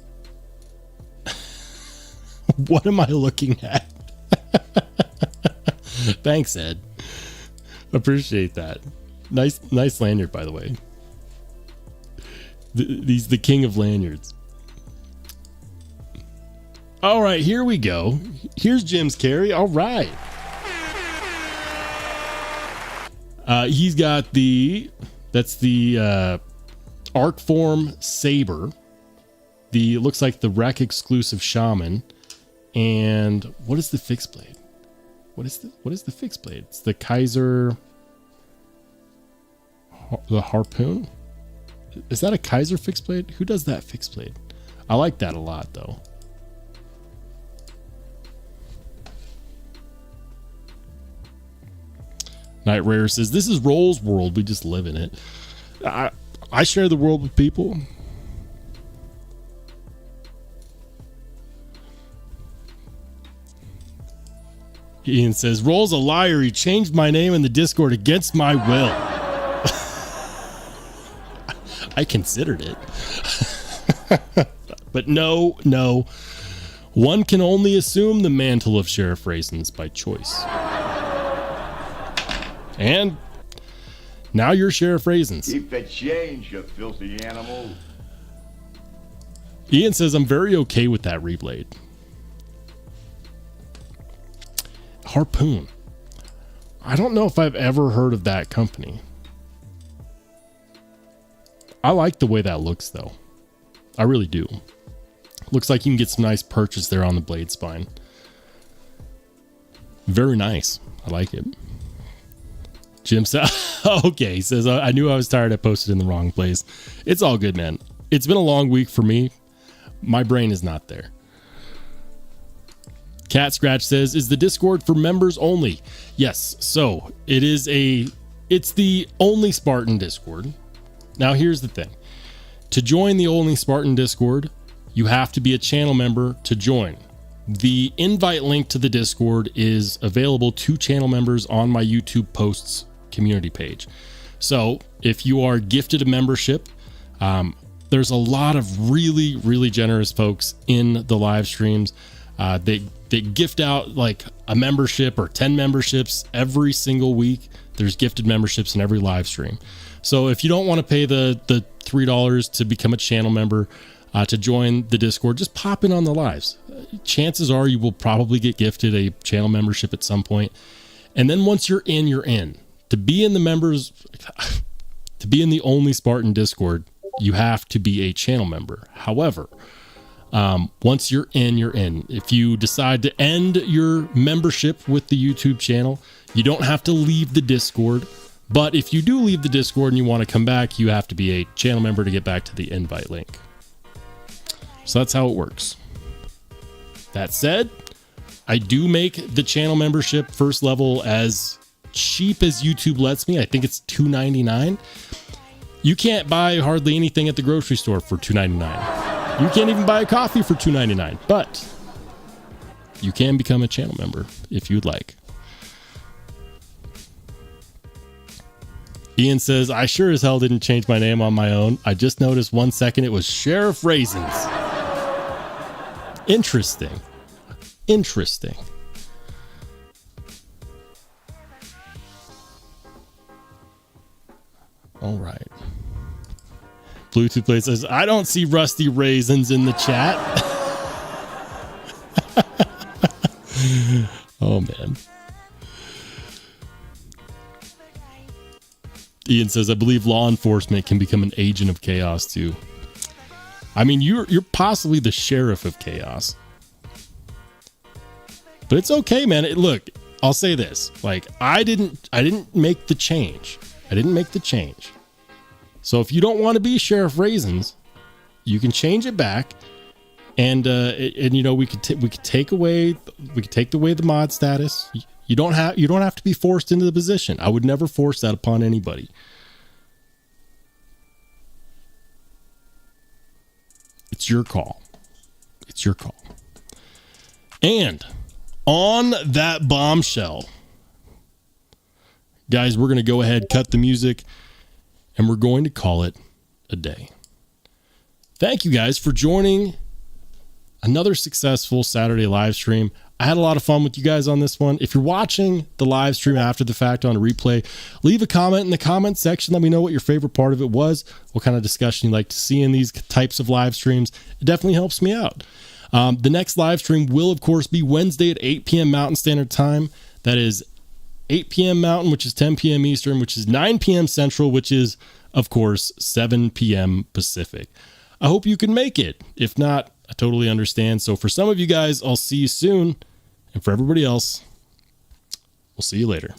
What am I looking at? Thanks, Ed. Appreciate that. Nice lanyard, by the way. He's the king of lanyards. All right, here we go. Here's Jim's carry. All right. He's got that's the Arcform Saber. It looks like the Rec exclusive Shaman. And what is the fixed blade? What is the fixed blade? It's the Kaiser, the Harpoon. Is that a Kaiser fixed blade? Who does that fixed blade? I like that a lot, though. Night Rare says, this is Roll's world. We just live in it. I share the world with people. Ian says, Roll's a liar. He changed my name in the Discord against my will. I considered it. But no. One can only assume the mantle of Sheriff Raisins by choice. And now you're Sheriff Raisins. Keep the change, you filthy animal. Ian says, I'm very okay with that reblade. Harpoon. I don't know if I've ever heard of that company. I like the way that looks, though. I really do. Looks like you can get some nice purchase there on the blade spine. Very nice. I like it. Jim said, okay, he says, I knew I was tired. I posted in the wrong place. It's all good, man. It's been a long week for me. My brain is not there. Cat Scratch says, is the Discord for members only? Yes. So it's the Only Spartan Discord. Now here's the thing. To join the Only Spartan Discord, you have to be a channel member to join. The invite link to the Discord is available to channel members on my YouTube posts community page. So if you are gifted a membership, there's a lot of really, really generous folks in the live streams. They gift out like a membership or 10 memberships every single week. There's gifted memberships in every live stream. So if you don't want to pay the $3 to become a channel member, to join the Discord, just pop in on the lives. Chances are you will probably get gifted a channel membership at some point. And then once you're in, you're in. To be in the members, to be in the Only Spartan Discord, you have to be a channel member. However, once you're in, you're in. If you decide to end your membership with the YouTube channel, you don't have to leave the Discord. But if you do leave the Discord and you want to come back, you have to be a channel member to get back to the invite link. So that's how it works. That said, I do make the channel membership first level as cheap as YouTube lets me. I think it's $2.99. You can't buy hardly anything at the grocery store for $2.99. You can't even buy a coffee for $2.99, but you can become a channel member if you'd like. Ian says, I sure as hell didn't change my name on my own. I just noticed 1 second it was Sheriff Raisins. Interesting. Interesting. All right. Bluetooth Play says, I don't see Rusty Raisins in the chat. Oh, man. Ian says, I believe law enforcement can become an agent of chaos too. I mean, you're possibly the sheriff of chaos. But it's okay, man. Look, I'll say this. Like, I didn't make the change. I didn't make the change. So if you don't want to be Sheriff Raisins, you can change it back. And you know, we could take away the mod status. You don't have to be forced into the position. I would never force that upon anybody. It's your call. It's your call. And on that bombshell, guys, we're going to go ahead, cut the music, and we're going to call it a day. Thank you guys for joining another successful Saturday live stream. I had a lot of fun with you guys on this one. If you're watching the live stream after the fact on a replay, leave a comment in the comment section. Let me know what your favorite part of it was, what kind of discussion you like to see in these types of live streams. It definitely helps me out. The next live stream will, of course, be Wednesday at 8 p.m. Mountain Standard Time. That is 8 p.m. Mountain, which is 10 p.m. Eastern, which is 9 p.m. Central, which is, of course, 7 p.m. Pacific. I hope you can make it. If not, I totally understand. So for some of you guys, I'll see you soon. And for everybody else, we'll see you later.